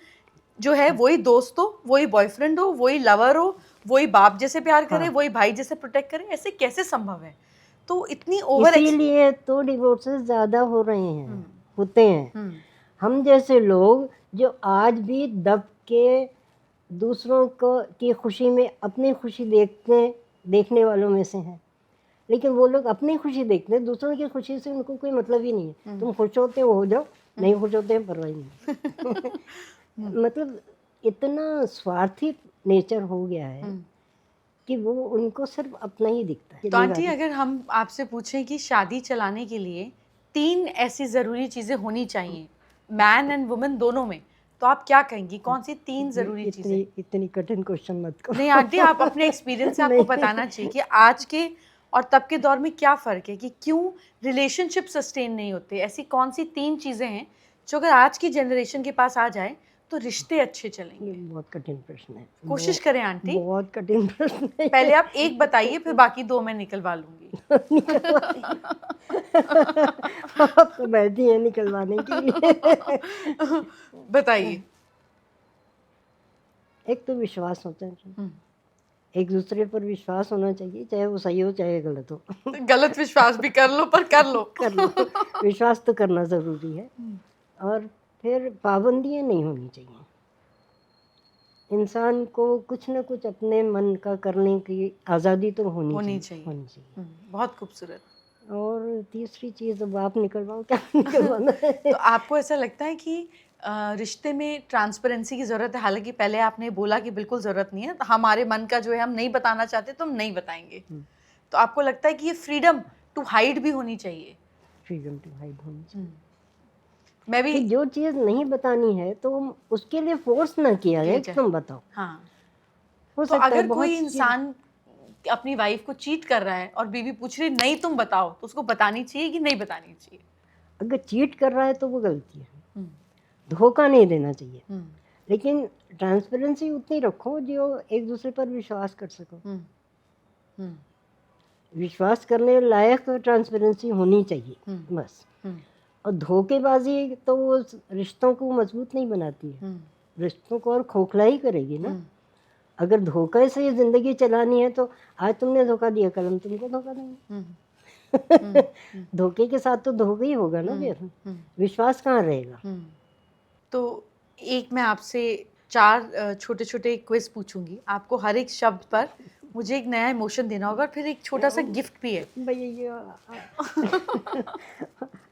जो है वही दोस्त हो, वही बॉयफ्रेंड हो, वही लवर हो, वही बाप जैसे प्यार करे, वही भाई जैसे प्रोटेक्ट करे। ऐसे कैसे संभव है? तो इतनी ओवर इसीलिए तो डिवोर्सेस ज़्यादा हो रहे हैं, होते हैं। हम जैसे लोग जो आज भी दब के दूसरों को की खुशी में अपनी खुशी देखने वालों में से हैं, लेकिन वो लोग अपनी खुशी देखते हैं, दूसरों की खुशी से उनको कोई मतलब ही नहीं है। तुम खुश होते हो जाओ, नहीं खुश होते हैं परवाह नहीं। मतलब इतना स्वार्थी नेचर हो गया है कि वो उनको सिर्फ अपना ही दिखता है। तो आंटी अगर हम आपसे पूछें कि शादी चलाने के लिए 3 ऐसी ज़रूरी चीज़ें होनी चाहिए मैन एंड वुमन दोनों में, तो आप क्या कहेंगी? कौन सी 3 ज़रूरी चीज़ें? इतनी कठिन क्वेश्चन मत करो। नहीं आंटी, आप अपने एक्सपीरियंस से आपको बताना चाहिए कि आज के और तब के दौर में क्या फ़र्क है, कि क्यों रिलेशनशिप सस्टेन नहीं होते। ऐसी कौन सी 3 चीज़ें हैं जो अगर आज की जनरेशन के पास आ जाए तो रिश्ते अच्छे चलेंगे? बहुत कठिन प्रश्न है। कोशिश करें आंटी। बहुत कठिन प्रश्न है। पहले आप एक बताइए, फिर बाकी 2 मैं निकलवा लूंगी। आप तो बैठी हैं निकलवाने के लिए। बताइए। एक तो विश्वास होता है, एक दूसरे पर विश्वास होना चाहिए, चाहे वो सही हो चाहे गलत हो। गलत विश्वास भी कर लो, पर कर लो। कर लो, विश्वास तो करना ज़रूरी है। और फिर पाबंदियाँ नहीं होनी चाहिए। इंसान को कुछ न कुछ अपने मन का करने की आज़ादी तो होनी चाहिए। बहुत खूबसूरत। और तीसरी चीज़, अब आप निकलवाओ, क्या निकलवाना है। तो आपको ऐसा लगता है कि रिश्ते में ट्रांसपेरेंसी की ज़रूरत है? हालांकि पहले आपने बोला कि बिल्कुल ज़रूरत नहीं है, तो हमारे मन का जो है हम नहीं बताना चाहते तो हम नहीं बताएंगे। तो आपको लगता है कि ये फ्रीडम टू हाइड भी होनी चाहिए? फ्रीडम टू हाइड होनी चाहिए। मैं भी जो चीज़ नहीं बतानी है तो उसके लिए फोर्स ना किया जाए कि तुम बताओ। हाँ। हो तो सकता है अगर बहुत कोई इंसान अपनी वाइफ को चीट कर रहा है और बीवी पूछ रही नहीं तुम बताओ, तो उसको बतानी चाहिए कि नहीं बतानी चाहिए? अगर चीट कर रहा है तो वो गलती है, धोखा नहीं देना चाहिए, लेकिन ट्रांसपेरेंसी उतनी रखो जो एक दूसरे पर विश्वास कर सको। विश्वास करने लायक ट्रांसपेरेंसी होनी चाहिए बस। और धोखेबाजी तो वो रिश्तों को मजबूत नहीं बनाती है, रिश्तों को और खोखला ही करेगी ना। अगर धोखे से ज़िंदगी चलानी है तो आज तुमने धोखा दिया, कल हम तुमको धोखा देंगे। धोखे के साथ तो धोखा ही होगा ना, फिर विश्वास कहाँ रहेगा। तो एक मैं आपसे 4 छोटे छोटे क्विज पूछूंगी, आपको हर एक शब्द पर मुझे एक नया इमोशन देना होगा, और फिर एक छोटा सा गिफ्ट भी है। भैया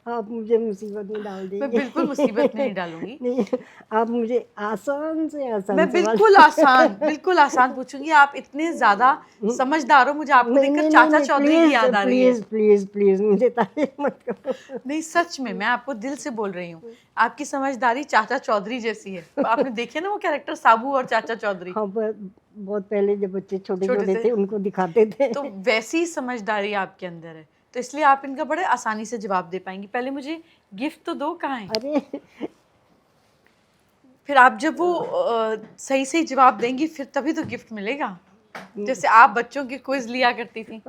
आप मुझे मुसीबत में डाल देंगे। मैं बिल्कुल मुसीबत में नहीं डालूंगी। नहीं, आप मुझे आसान से आसान मैं सवाल बिल्कुल आसान पूछूंगी। आप इतने ज्यादा समझदार हो, मुझे आपको नहीं देखकर नहीं चाचा नहीं, चौधरी की याद आ रही है। प्लीज प्लीज प्लीज मुझे तारीफ मत करो। नहीं, सच में मैं आपको दिल से बोल रही हूँ, आपकी समझदारी चाचा चौधरी जैसी है। तो आपने देखे ना वो कैरेक्टर साबू और चाचा चौधरी, हाँ, बहुत पहले जब बच्चे छोटे छोटे छोटे से। थे उनको दिखाते थे। तो वैसी समझदारी आपके अंदर है, तो इसलिए आप इनका बड़े आसानी से जवाब दे पाएंगी। पहले मुझे गिफ्ट तो दो, कहाँ है? अरे फिर आप जब वो सही सही जवाब देंगी फिर तभी तो गिफ्ट मिलेगा। जैसे आप बच्चों की क्विज लिया करती थी।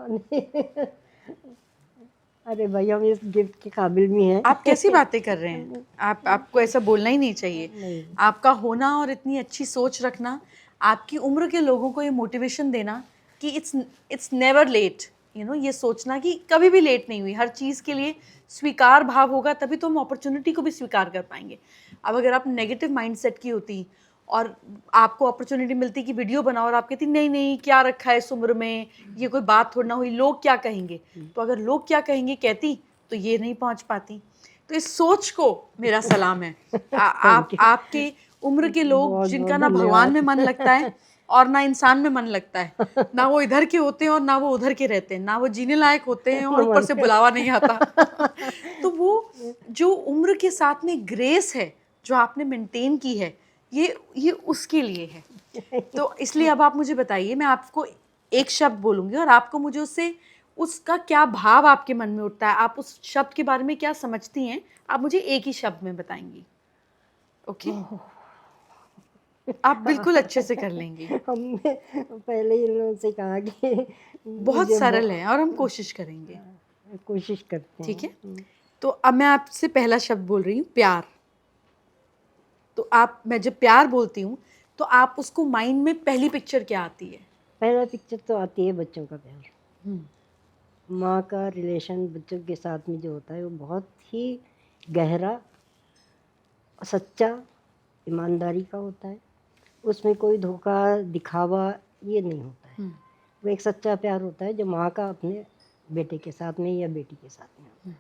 अरे भाई हम इस गिफ्ट के काबिल भी हैं। आप कैसी बातें कर रहे हैं? आपको ऐसा बोलना ही नहीं चाहिए। नहीं। आपका होना और इतनी अच्छी सोच रखना, आपकी उम्र के लोगों को ये मोटिवेशन देना कि इट्स नेवर लेट, ये सोचना कि कभी भी लेट नहीं हुई। हर चीज़ के लिए स्वीकार भाव होगा तभी तो हम अपॉर्चुनिटी को भी स्वीकार कर पाएंगे। अब अगर आप नेगेटिव माइंडसेट की होती और आपको अपॉर्चुनिटी मिलती कि वीडियो बनाओ, और आप कहती नहीं नहीं क्या रखा है इस उम्र में, ये कोई बात थोड़ा ना हुई, लोग क्या कहेंगे, तो अगर लोग क्या कहेंगे कहती तो ये नहीं पहुंच पाती। तो इस सोच को मेरा सलाम है। आपके उम्र के लोग बहुत जिनका बहुत ना भगवान में धन्यवाद। मन लगता है और ना इंसान में मन लगता है, ना वो इधर के होते हैं और ना वो उधर के रहते हैं, ना वो जीने लायक होते हैं और ऊपर से बुलावा नहीं आता। तो वो जो उम्र के साथ में ग्रेस है जो आपने मेंटेन की है, ये उसके लिए है। तो इसलिए अब आप मुझे बताइए, मैं आपको एक शब्द बोलूंगी और आपको मुझे उसका क्या भाव आपके मन में उठता है, आप उस शब्द के बारे में क्या समझती हैं, आप मुझे एक ही शब्द में बताएंगी। ओके? आप बिल्कुल अच्छे से कर लेंगी। हमने पहले ही इन लोगों से कहा कि बहुत सरल है और हम कोशिश करेंगे। कोशिश करते हैं। ठीक है, तो अब मैं आपसे पहला शब्द बोल रही हूँ, प्यार। तो मैं जब प्यार बोलती हूँ तो आप उसको माइंड में पहली पिक्चर क्या आती है? पहला पिक्चर तो आती है बच्चों का प्यार। माँ का रिलेशन बच्चों के साथ में जो होता है वो बहुत ही गहरा, सच्चा, ईमानदारी का होता है। उसमें कोई धोखा दिखावा ये नहीं होता है। वो एक सच्चा प्यार होता है जो माँ का अपने बेटे के साथ में या बेटी के साथ में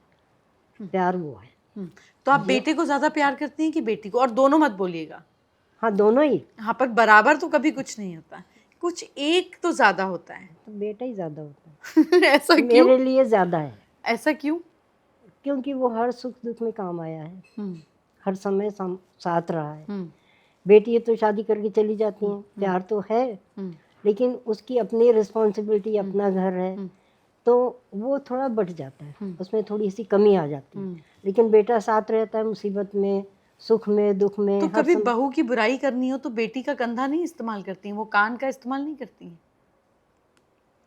प्यार वो है। तो आप बेटे को ज्यादा प्यार करती हैं कि बेटी को? और दोनों मत बोलिएगा। हाँ, दोनों ही। यहाँ पर बराबर तो कभी कुछ नहीं होता, कुछ एक तो ज्यादा होता है। तो बेटा ही ज़्यादा होता है। ऐसा क्यों? मेरे लिए ज़्यादा है। ऐसा क्यों? क्योंकि वो हर सुख दुख में काम आया है, हर समय साथ रहा है। बेटी बेटी तो शादी करके चली जाती हैं, प्यार तो है लेकिन उसकी अपनी रिस्पॉन्सिबिलिटी, अपना घर है, तो वो थोड़ा बढ़ जाता है, उसमें थोड़ी सी कमी आ जाती है। लेकिन बेटा साथ रहता है मुसीबत में, सुख में, दुख में। तो कभी बहू की बुराई करनी हो तो बेटी का कंधा नहीं इस्तेमाल करती हैं, वो कान का इस्तेमाल नहीं करती हैं?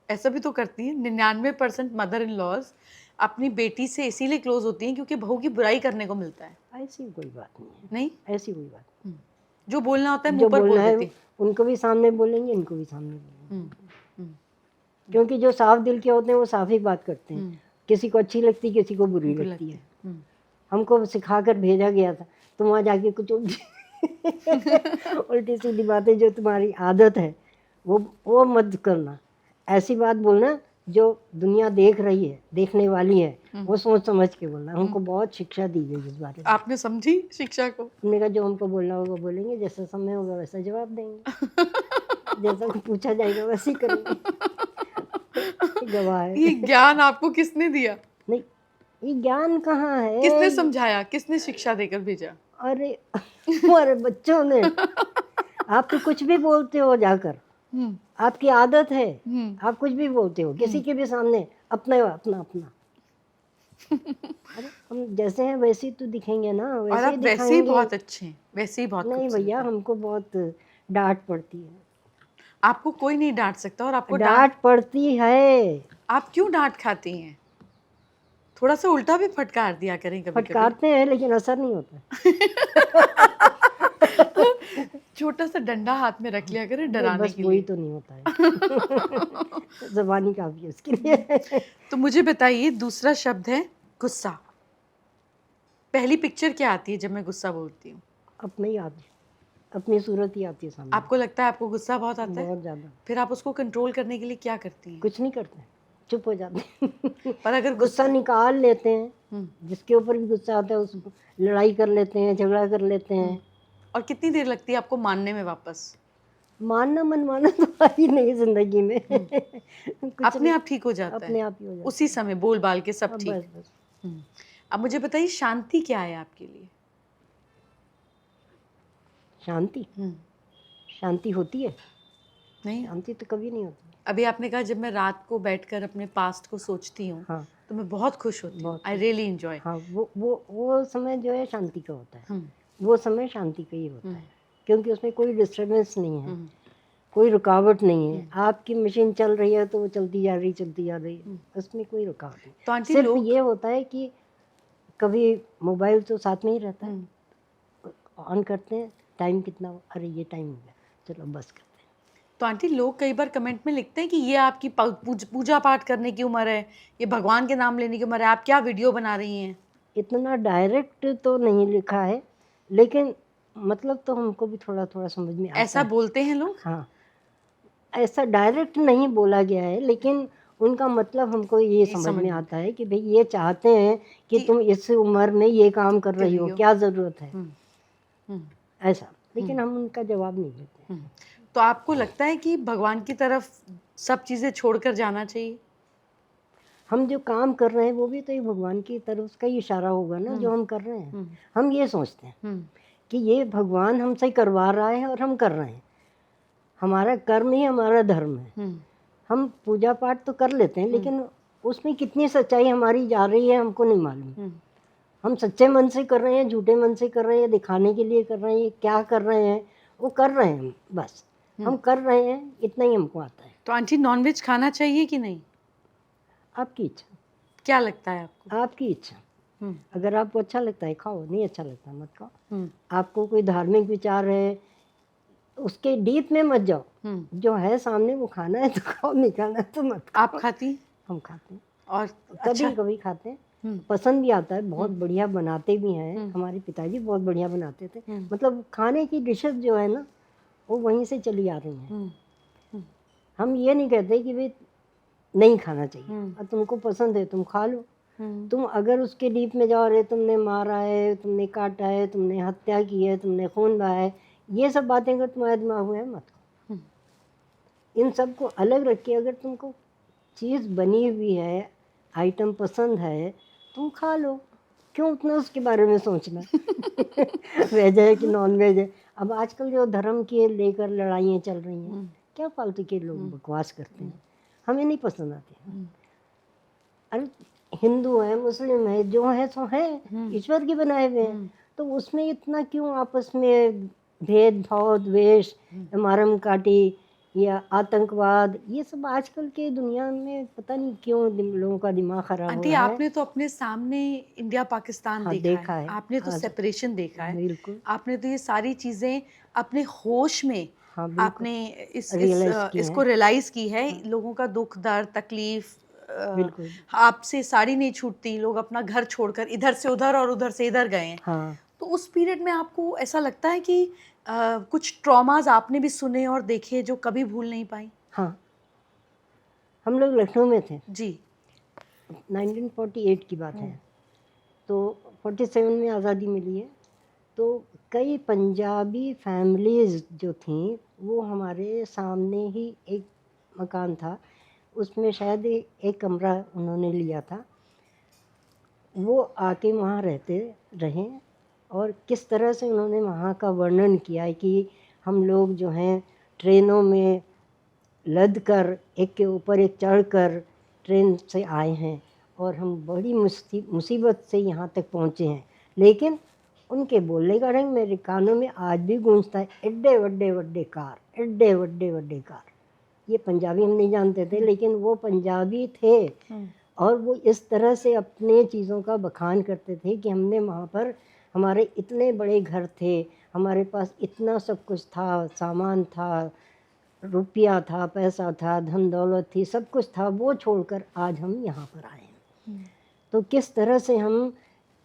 ऐसा भी तो करती हैं। 99% मदर इन लॉज अपनी बेटी से इसीलिए क्लोज होती हैं क्योंकि बहू की बुराई करने को मिलता है। ऐसी कोई बात नहीं है। नहीं, ऐसी कोई बात। जो बोलना होता है जो मुंह पर बोल बोलना है देती। उनको भी सामने बोलेंगे, इनको भी सामने बोलेंगे। क्योंकि जो साफ दिल के होते हैं वो साफ ही बात करते हैं। किसी को अच्छी लगती, किसी को बुरी लगती है। हमको सिखा कर भेजा गया था, तुम वहाँ जाके कुछ उल्टी सीधी बातें जो तुम्हारी आदत है वो मत करना। ऐसी बात बोलना जो दुनिया देख रही है, देखने वाली है, वो सोच समझ के बोलना। हमको बहुत शिक्षा दी गई इस बारे में। आपने समझी शिक्षा को? हमने कहा जो हमको बोलना होगा बोलेंगे, जैसा समय होगा वैसा जवाब देंगे, जैसा पूछा जाएगा वैसे ही करेंगे। गवाह है। ये ज्ञान आपको किसने दिया? नहीं, ये ज्ञान कहाँ है? किसने समझाया, किसने शिक्षा देकर भेजा? अरे हमारे बच्चों ने। आप तो कुछ भी बोलते हो जाकर, आपकी आदत है, आप कुछ भी बोलते हो किसी के भी सामने, अपना अपना अपना। अरे हम जैसे हैं वैसे ही तो दिखेंगे ना, और वैसे आप ही वैसे ही दिखाएंगे। बहुत अच्छे हैं, वैसे ही बहुत नहीं खूबसूरत भैया, हैं। हमको बहुत डांट पड़ती है। आपको कोई नहीं डांट सकता और आपको डांट पड़ती है। आप क्यों डांट खाती हैं? थोड़ा सा उल्टा भी फटकार दिया करें कभी फटकारते हैं लेकिन असर नहीं होता। छोटा सा डंडा हाथ में रख लिया करें डराने बस के वही लिए। तो नहीं होता है। ज़बानी काफ़ी है उसके लिए। तो मुझे बताइए, दूसरा शब्द है गुस्सा। पहली पिक्चर क्या आती है जब मैं गुस्सा बोलती हूँ? अपने ही आदमी। अपनी सूरत ही आती है सामने। आपको लगता है आपको गुस्सा बहुत आता है? बहुत ज़्यादा। फिर आप उसको कंट्रोल करने के लिए क्या करती हैं? कुछ नहीं करते हैं, चुप हो जाते हैं। पर अगर गुस्सा निकाल लेते हैं, जिसके ऊपर भी गुस्सा आता है उसको लड़ाई कर लेते हैं, झगड़ा कर लेते हैं। और कितनी देर लगती है आपको मानने में वापस? मानना मनमाना तो आ ही नहीं जिंदगी में। कुछ अपने नहीं, आप ठीक हो जाता अपने है? आप ही हो जाता उसी समय बोल बाल के सब है। ठीक? बस बस। अब मुझे बताइए शांति क्या है आपके लिए? शांति, शांति होती है? नहीं। शांति तो कभी नहीं होती। अभी आपने कहा जब मैं रात को बैठकर अपने पास्ट को सोचती हूँ, हाँ, तो मैं बहुत खुश होती हूँ। बहुत आई रियली एंजॉय। हाँ, वो समय जो है शांति का होता है। वो समय शांति का ही होता है, क्योंकि उसमें कोई डिस्टर्बेंस नहीं है, कोई रुकावट नहीं है। आपकी मशीन चल रही है तो वो चलती जा रही है, उसमें कोई रुकावट नहीं। तो आंटी सिर्फ लोग ये होता है कि कभी मोबाइल तो साथ में ही रहता है, ऑन करते हैं, टाइम कितना हुआ? अरे ये टाइम हो गया, चलो बस करते हैं। तो आंटी लोग कई बार कमेंट में लिखते हैं कि ये आपकी पूजा पाठ करने की उम्र है, ये भगवान के नाम लेने की उम्र है, आप क्या वीडियो बना रही हैं? इतना डायरेक्ट तो नहीं लिखा है, लेकिन मतलब तो हमको भी थोड़ा थोड़ा समझ में आता है। ऐसा बोलते हैं लोग? हाँ, ऐसा डायरेक्ट नहीं बोला गया है, लेकिन उनका मतलब हमको ये समझ में आता है कि भाई ये चाहते हैं कि तुम इस उम्र में ये काम कर रही हो, क्या ज़रूरत है, ऐसा। लेकिन हम उनका जवाब नहीं देते। तो आपको लगता है कि भगवान की तरफ सब चीज़ें छोड़कर जाना चाहिए? हम जो काम कर रहे हैं वो भी तो एक भगवान की तरफ उसका ही इशारा होगा ना, जो हम कर रहे हैं। हम ये सोचते हैं कि ये भगवान हमसे करवा रहा है और हम कर रहे हैं, हमारा कर्म ही हमारा धर्म है। हम पूजा पाठ तो कर लेते हैं, लेकिन उसमें कितनी सच्चाई हमारी जा रही है हमको नहीं मालूम। हम सच्चे मन से कर रहे हैं, झूठे मन से कर रहे हैं, दिखाने के लिए कर रहे हैं, क्या कर रहे हैं, वो कर रहे हैं हम, बस हम कर रहे हैं, इतना ही हमको आता है। तो आंटी नॉनवेज खाना चाहिए कि नहीं? आपकी इच्छा। क्या लगता है आपको? आपकी इच्छा। अगर आपको अच्छा लगता है खाओ, नहीं अच्छा लगता मत खाओ। आपको कोई धार्मिक विचार है, उसके डीप में मत जाओ। जो है सामने वो खाना है तो खाओ, नहीं खाना है तो मत खाओ। आप खाती? हम खाते हैं, और कभी कभी खाते हैं, पसंद भी आता है, बहुत बढ़िया बनाते भी हैं। हमारे पिताजी बहुत बढ़िया बनाते थे। मतलब खाने की डिशेस जो है ना वो वहीं से चली आ रही हैं। हम ये नहीं कहते कि भाई नहीं खाना चाहिए, और तुमको पसंद है तुम खा लो। तुम अगर उसके डीप में जाओ, रहे तुमने मारा है, तुमने काटा है, तुमने हत्या की है, तुमने खून बहाया है, ये सब बातें अगर तुम्हारे दिमाग में है मत खाओ। इन सब को अलग रख के अगर तुमको चीज़ बनी हुई है, आइटम पसंद है, तुम खा लो। क्यों उतना उसके बारे में सोचना? वेज है कि नॉन वेज है। अब आजकल जो धर्म के लेकर लड़ाइयाँ चल रही हैं, क्या फालतू के लोग बकवास करते हैं, हमें नहीं पसंद आते। अरे हिंदू है, मुस्लिम है, जो है सो है, ईश्वर के बनाए हुए हैं, तो उसमें इतना क्यों आपस में भेदभाव, द्वेष, मारम काटी या आतंकवाद, ये सब आजकल के दुनिया में पता नहीं क्यों लोगों का दिमाग खराब हो आंटी रहा है। आपने तो अपने सामने इंडिया पाकिस्तान देखा है, आपने तो सेपरेशन देखा है, बिल्कुल। आपने तो ये सारी चीजें अपने होश में आपने इसको रियलाइज की है। लोगों का दुख दर्द तकलीफ, आपसे साड़ी नहीं छूटती, लोग अपना घर छोड़कर इधर से उधर और उधर से इधर गए हैं। तो उस पीरियड में आपको ऐसा लगता है कि कुछ ट्रॉमाज आपने भी सुने और देखे जो कभी भूल नहीं पाई? हाँ, हम लोग लखनऊ में थे जी, 1948 की बात है, तो 47 में आज़ादी मिली है। तो कई पंजाबी फैमिलीज़ जो थीं वो हमारे सामने ही एक मकान था, उसमें शायद एक कमरा उन्होंने लिया था। वो आके वहाँ रहते रहे और किस तरह से उन्होंने वहाँ का वर्णन किया है कि हम लोग जो हैं ट्रेनों में लद कर एक के ऊपर एक चढ़कर ट्रेन से आए हैं और हम बड़ी मुसीबत से यहाँ तक पहुँचे हैं। लेकिन उनके बोलने का ढंग मेरे कानों में आज भी गूंजता है, एड्डे वड्डे वड्डे कार, एड्डे वड्डे वड्डे कार। ये पंजाबी हम नहीं जानते थे, लेकिन वो पंजाबी थे और वो इस तरह से अपने चीज़ों का बखान करते थे कि हमने वहाँ पर, हमारे इतने बड़े घर थे, हमारे पास इतना सब कुछ था, सामान था, रुपया था, पैसा था, धन दौलत थी, सब कुछ था, वो छोड़कर आज हम यहाँ पर आए हैं। तो किस तरह से हम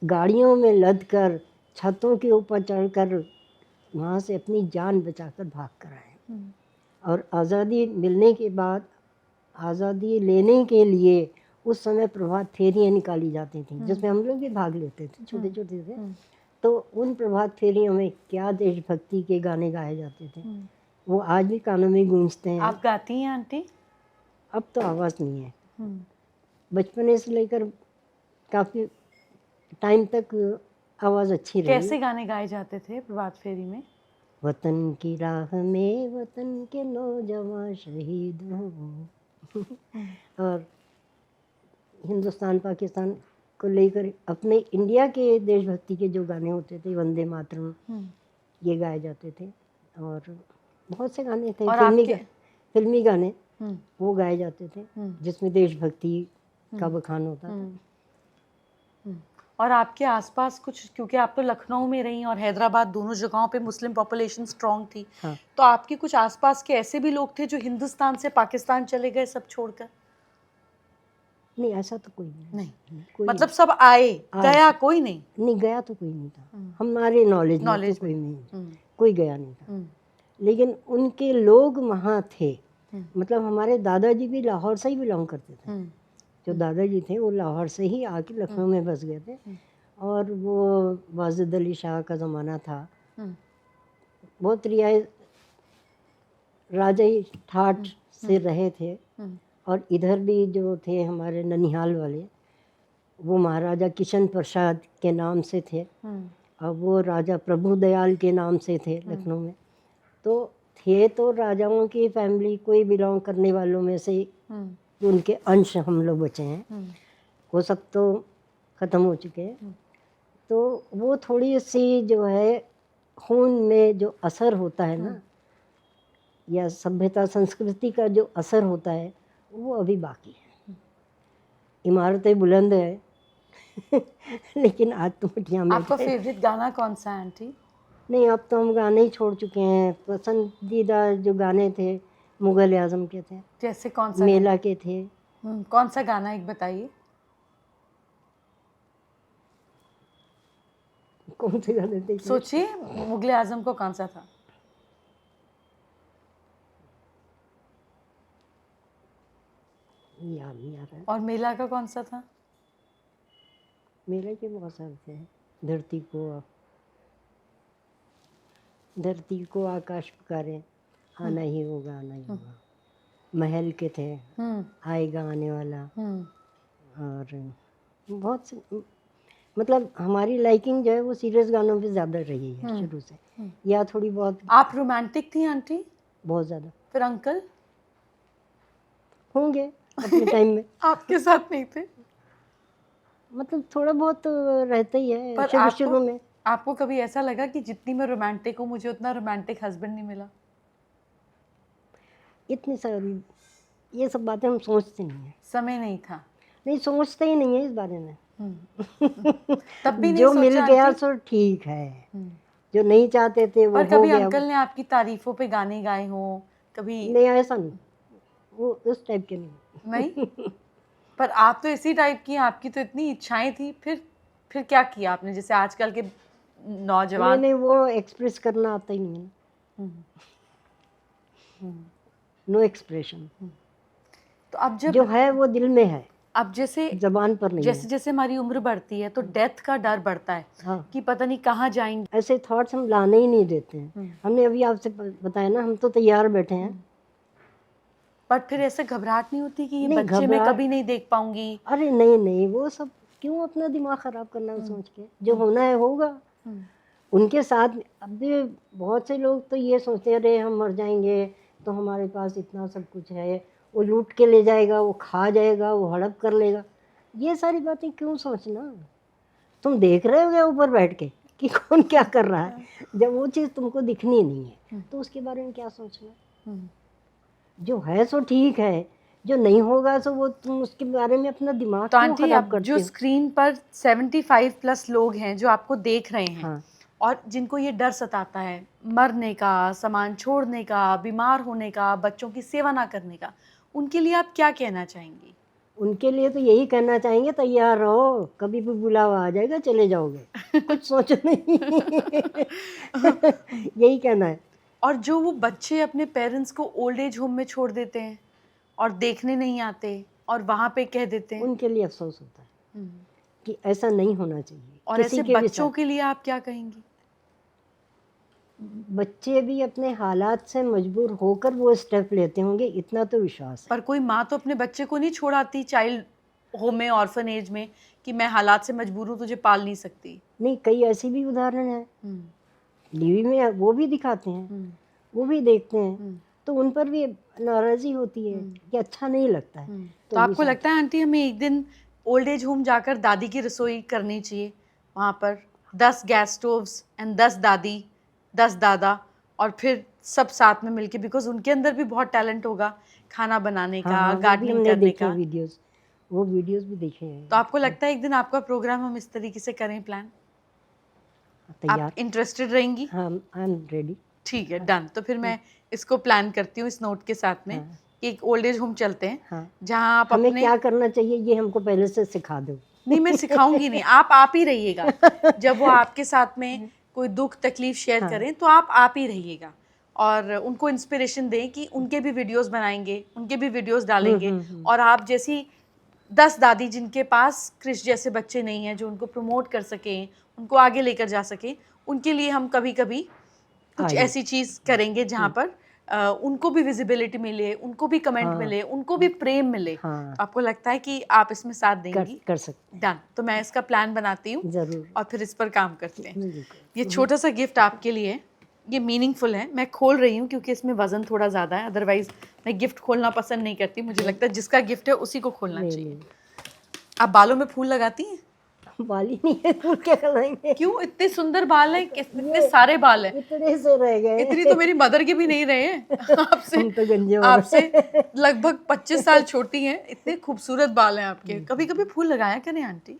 गाड़ियों में लद कर, छतों के ऊपर चढ़कर वहाँ से अपनी जान बचाकर भाग कर आए। और आज़ादी मिलने के बाद, आज़ादी लेने के लिए उस समय प्रभात फेरियाँ निकाली जाती थी, जिसमें हम लोग भी भाग लेते थे, छोटे छोटे थे। तो उन प्रभात फेरियों में क्या देशभक्ति के गाने गाए जाते थे, वो आज भी कानों में गूंजते हैं। आप गाती हैं आंटी? अब तो आवाज़ नहीं है, बचपने से लेकर काफ़ी टाइम तक आवाज़ अच्छी रही। कैसे गाने गाए जाते थे प्रभात फेरी में? वतन की राह में वतन के नौजवान शहीद हों। और हिंदुस्तान पाकिस्तान को लेकर अपने इंडिया के देशभक्ति के जो गाने होते थे, वंदे मातरम, ये गाए जाते थे। और बहुत से गाने थे, और फिल्मी गाने वो गाए जाते थे, जिसमें देशभक्ति का बखान होता था। और आपके आसपास कुछ, क्योंकि आप तो लखनऊ में रही और हैदराबाद, दोनों जगहों पे मुस्लिम पॉपुलेशन स्ट्रांग थी, हाँ। तो आपके कुछ आसपास के ऐसे भी लोग थे जो हिंदुस्तान से पाकिस्तान चले गए सब छोड़कर? नहीं, ऐसा तो कोई नहीं। कोई मतलब सब आए, गया कोई नहीं? नहीं, गया तो कोई नहीं था, हमारे नॉलेज में तो कोई नहीं, कोई गया नहीं था। लेकिन उनके लोग वहाँ थे। मतलब हमारे दादाजी भी लाहौर से ही बिलोंग करते थे। जो दादाजी थे वो लाहौर से ही आके लखनऊ में बस गए थे। और वो वाजिद अली शाह का ज़माना था, बहुत राजा ही ठाठ से रहे थे। और इधर भी जो थे हमारे ननिहाल वाले, वो महाराजा किशन प्रसाद के नाम से थे, और वो राजा प्रभु दयाल के नाम से थे लखनऊ में। तो थे तो राजाओं की फैमिली कोई बिलोंग करने वालों में से उनके अंश हम लोग बचे हैं। वो सब तो ख़त्म हो चुके हैं। तो वो थोड़ी सी जो है खून में जो असर होता है ना, या सभ्यता संस्कृति का जो असर होता है, वो अभी बाकी है। इमारतें बुलंद है लेकिन आज तो मटिया में। आपका फेवरेट गाना कौन सा है आंटी? नहीं, अब तो हम गाने ही छोड़ चुके हैं। पसंदीदा जो गाने थे मुग़ल आज़म के थे। जैसे कौन सा? मेला के थे। कौन सा गाना एक बताइए। कौन से गाने थे? सोचिए, मुग़ल आज़म को कौन सा था? याद नहीं आ रहा है। और मेला का कौन सा था? मेले के बहुत सारे थे। धरती को आकाश पुकारे, आना ही होगा, आना ही होगा। महल के थे, आएगा आने वाला। और बहुत से, मतलब हमारी लाइकिंग जो है वो सीरियस गानों पे ज़्यादा रही है शुरू से, या थोड़ी बहुत। आप रोमांटिक थी आंटी? बहुत ज़्यादा। फिर अंकल होंगे अपने टाइम में। आपके साथ नहीं थे? मतलब थोड़ा बहुत तो रहता ही है पर शुरू में। आपको कभी ऐसा लगा कि जितनी मैं रोमांटिक हूँ, मुझे उतना रोमांटिक हस्बैंड नहीं मिला? इतनी सारी ये सब बातें हम सोचते नहीं हैं। समय नहीं था? नहीं, सोचते ही नहीं है इस बारे में। तब भी नहीं जो सोचा मिल गया आंटी? सो ठीक है, जो नहीं चाहते थे वो पर हो कभी गया। अंकल ने आपकी तारीफों पे गाने गाए हों कभी? नहीं, ऐसा नहीं, वो उस टाइप के नहीं। नहीं? पर आप तो इसी टाइप की हैं, आपकी तो इतनी इच्छाएं थी, फिर क्या किया आपने? जैसे आजकल के नौजवान। नहीं, वो एक्सप्रेस करना आता ही नहीं है। No expression. तो अब जो है वो दिल में है, अब जैसे जबान पर नहीं जैसे है। जैसे हमारी उम्र बढ़ती है तो डेथ का डर बढ़ता है। हाँ, कि पता नहीं कहाँ जाएंगे। ऐसे थॉट्स हम लाने ही नहीं देते हैं। हमने अभी आपसे बताया ना, हम तो तैयार बैठे हैं। पर फिर ऐसे घबराहट नहीं होती कि ये नहीं, बच्चे मैं कभी नहीं देख पाऊंगी? अरे नहीं नहीं, वो सब क्यों अपना दिमाग खराब करना सोच के? जो होना है होगा। उनके साथ अब भी बहुत से लोग तो ये सोचते हैं, अरे हम मर जाएंगे तो हमारे पास इतना सब कुछ है, वो लूट के ले जाएगा, वो खा जाएगा, वो हड़प कर लेगा। ये सारी बातें क्यों सोचना? तुम देख रहे होगे ऊपर बैठ के कि कौन क्या कर रहा है। जब वो चीज़ तुमको दिखनी नहीं है तो उसके बारे में क्या सोचना? जो है सो ठीक है, जो नहीं होगा सो वो तुम उसके बारे में अपना दिमाग तो क्यों आंटी, खराब अब करते जो हो? स्क्रीन पर 75+ लोग हैं जो आपको देख रहे हैं, हाँ। और जिनको ये डर सताता है मरने का, सामान छोड़ने का, बीमार होने का, बच्चों की सेवा ना करने का, उनके लिए आप क्या कहना चाहेंगी? उनके लिए तो यही कहना चाहेंगे, तैयार रहो, कभी भी बुलावा आ जाएगा, चले जाओगे, कुछ सोचो नहीं। यही कहना है। और जो वो बच्चे अपने पेरेंट्स को ओल्ड एज होम में छोड़ देते हैं और देखने नहीं आते और वहाँ पे कह देते हैं, उनके लिए अफसोस होता है हम्म, कि ऐसा नहीं होना चाहिए। और किसी ऐसे के भी बच्चों साथ। के लिए आप क्या कहेंगी? बच्चे भी अपने हालात से मजबूर होकर वो स्टेप लेते होंगे, इतना तो विश्वास है। पर कोई माँ तो अपने बच्चे को नहीं छोड़ाती चाइल्ड होम में, ऑर्फन एज में, कि मैं हालात से मजबूर हूँ, तुझे पाल नहीं सकती। नहीं, कई ऐसी भी उदाहरण है, हम्म, टीवी में वो भी दिखाते हैं, हम्म, वो भी देखते हैं, हम्म, तो उन पर भी नाराज़ी होती है कि अच्छा नहीं लगता है। तो आपको लगता है आंटी हमें एक दिन ओल्ड एज होम जाकर दादी की रसोई करनी चाहिए? वहाँ पर 10 गैस स्टोव्स एंड 10 दादी, 10 दादा, और फिर सब साथ में मिलके, बिकॉज उनके अंदर भी बहुत टैलेंट होगा खाना बनाने हाँ, का, हाँ, वो भी गार्डनिंग हमने करने देखे का। वीडियोस, वो वीडियोस भी देखे हैं। तो आपको लगता है एक दिन आपका प्रोग्राम हम इस तरीके से करें, प्लान? तैयार। आप इंटरेस्टेड रहेंगी? हाँ, आई एम रेडी। ठीक है, डन। तो फिर मैं इसको प्लान करती हूँ इस नोट के साथ में हाँ। कि एक ओल्ड एज होम चलते हैं हाँ, जहाँ आप हमें अपने, क्या करना चाहिए ये हमको पहले से सिखा दो। नहीं मैं सिखाऊंगी नहीं, आप ही रहिएगा। जब वो आपके साथ में कोई दुख तकलीफ शेयर हाँ। करें तो आप ही रहिएगा और उनको इंस्पिरेशन दें कि उनके भी वीडियोस बनाएंगे, उनके भी वीडियोस डालेंगे। और आप जैसी 10 दादी जिनके पास क्रिश जैसे बच्चे नहीं हैं, जो उनको प्रमोट कर सकें, उनको आगे लेकर जा सकें, उनके लिए हम कभी कभी कुछ आइए। ऐसी चीज़ करेंगे जहाँ पर उनको भी विजिबिलिटी मिले, उनको भी कमेंट हाँ। मिले, उनको भी प्रेम मिले। हाँ। आपको लगता है कि आप इसमें साथ देंगी? कर सकते डन। तो मैं इसका प्लान बनाती हूँ हैं, जरूर। और फिर इस पर काम करते हैं। बिल्कुल। ये छोटा सा गिफ्ट आपके लिए है, ये मीनिंगफुल है। मैं खोल रही हूँ क्योंकि इसमें वजन थोड़ा ज़्यादा है, अदरवाइज मैं गिफ्ट खोलना पसंद नहीं करती। मुझे लगता है जिसका गिफ्ट है उसी को खोलना नहीं, चाहिए। नहीं, आप बालों में फूल लगाती हैं? बाल ही नहीं है, फूल क्या लगाएंगे? क्यों? इतने सुंदर बाल हैं, इतने सारे बाल हैं। इतने से रह गए। इतनी तो मेरी मदर के भी नहीं रहे हैं। आपसे हम तो गंजे हो रहे हैं। आपसे लगभग 25 साल छोटी हैं। इतने खूबसूरत बाल हैं आपके। कभी कभी फूल लगाया करें आंटी।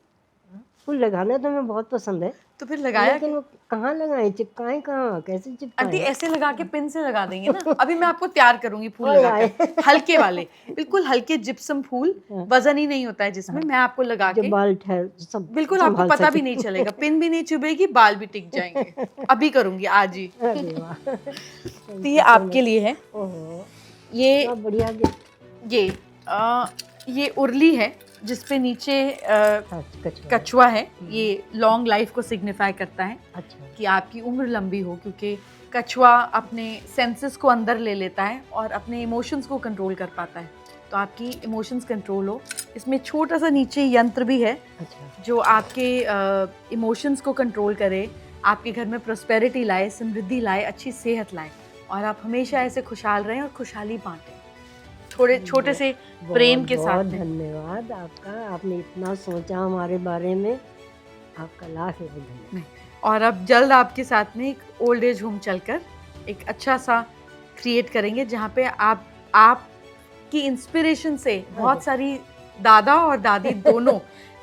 फूल लगाना तो हमें बहुत पसंद है, तो फिर लगाया लेकिन वो कहाँ लगाएं, चिपकाएं कहाँ, कैसे आंटी? चिपकाएं? ऐसे लगा के पिन से लगा देंगे ना। अभी मैं आपको तैयार करूंगी फूल ओए लगाकर, हल्के वाले, बिल्कुल हल्के जिप्सम फूल, वजन ही नहीं होता है जिसमें। मैं आपको लगा जो के बाल ठहर सब बिल्कुल आपको संभाल पता सके। भी नहीं चलेगा, पिन भी नहीं चुभेगी, बाल भी टिक जाएंगे। अभी करूंगी आज ही। अरे वाह। तो ये आपके लिए है। ओहो, ये क्या बढ़िया गिफ्ट। ये उर्ली है जिसपे नीचे हाँ, कचरा। कछुआ है। ये लॉन्ग लाइफ को सिग्निफाई करता है अच्छा। कि आपकी उम्र लंबी हो, क्योंकि कछुआ अपने सेंसेस को अंदर ले लेता है और अपने इमोशंस को कंट्रोल कर पाता है। तो आपकी इमोशंस कंट्रोल हो। इसमें छोटा सा नीचे यंत्र भी है अच्छा। जो आपके इमोशंस को कंट्रोल करे, आपके घर में प्रॉस्पेरिटी लाए, समृद्धि लाए, अच्छी सेहत लाए, और आप हमेशा ऐसे खुशहाल रहें और खुशहाली बांटें, थोड़े छोटे से प्रेम के साथ बहुत में। धन्यवाद आपका, आपने इतना सोचा हमारे बारे में, आपका लाख धन्यवाद। और अब जल्द आपके साथ में एक ओल्ड एज होम चलकर एक अच्छा सा क्रिएट करेंगे जहाँ पे आपकी इंस्पिरेशन से बहुत सारी दादा और दादी दोनों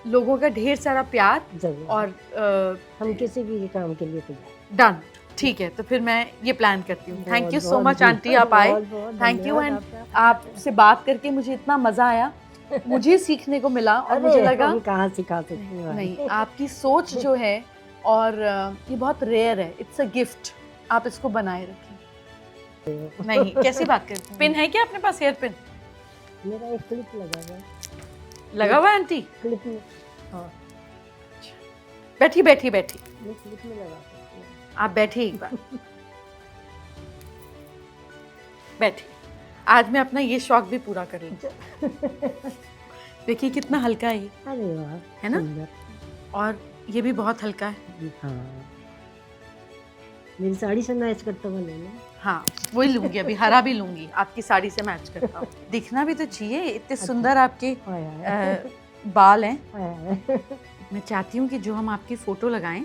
लोगों का ढेर सारा प्यार जरूर। और हम किसी भी काम के लिए तैयार। डन। ठीक है, तो फिर मैं ये प्लान करती हूँ। थैंक यू सो बहुत मच आंटी, आप आए। बहुत- बहुत थैंक यू। धन्यवाद एंड आपका। आपसे बात करके मुझे इतना मज़ा आया, मुझे सीखने को मिला, और मुझे अरे, लगा हम कहाँ सिखा सकते हैं। नहीं, आपकी सोच जो है, और ये बहुत रेयर है, इट्स अ गिफ्ट। आप इसको बनाए रखें। नहीं, कैसी बात करते हैं? पिन है क्या अपने पास? हेयर पिन मेरा एक क्लिप लगा हुआ है। लगा हुआ है आंटी? क्लिप में, हाँ, बैठी बैठी बैठी, ये क्लिप में लगा सकते हैं। आप बैठिए एक बार। बैठिए। आज मैं अपना ये शौक भी पूरा कर लूँ। देखिए कितना हल्का है ये, अरे वाह, है ना? सुंदर। और ये भी बहुत हल्का है। हाँ, मेरी साड़ी से मैच करता हुआ लेना। हाँ, वही लूंगी, अभी हरा भी लूंगी, आपकी साड़ी से मैच करता हूँ। दिखना भी तो चाहिए, इतने सुंदर आपके हाय हाय, बाल हैं। हाय हाय। मैं चाहती हूँ कि जो हम आपकी फोटो लगाएं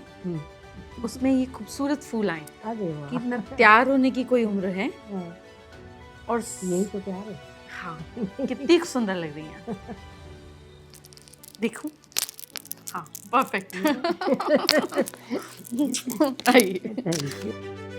उसमें ये खूबसूरत फूल आए, अरे वाह, कि न तैयार होने की कोई उम्र है, हाँ, और यही तो प्यार है। हाँ, कितनी सुंदर लग रही हैं। देखूं? हाँ, परफेक्ट। आइए। Thank you.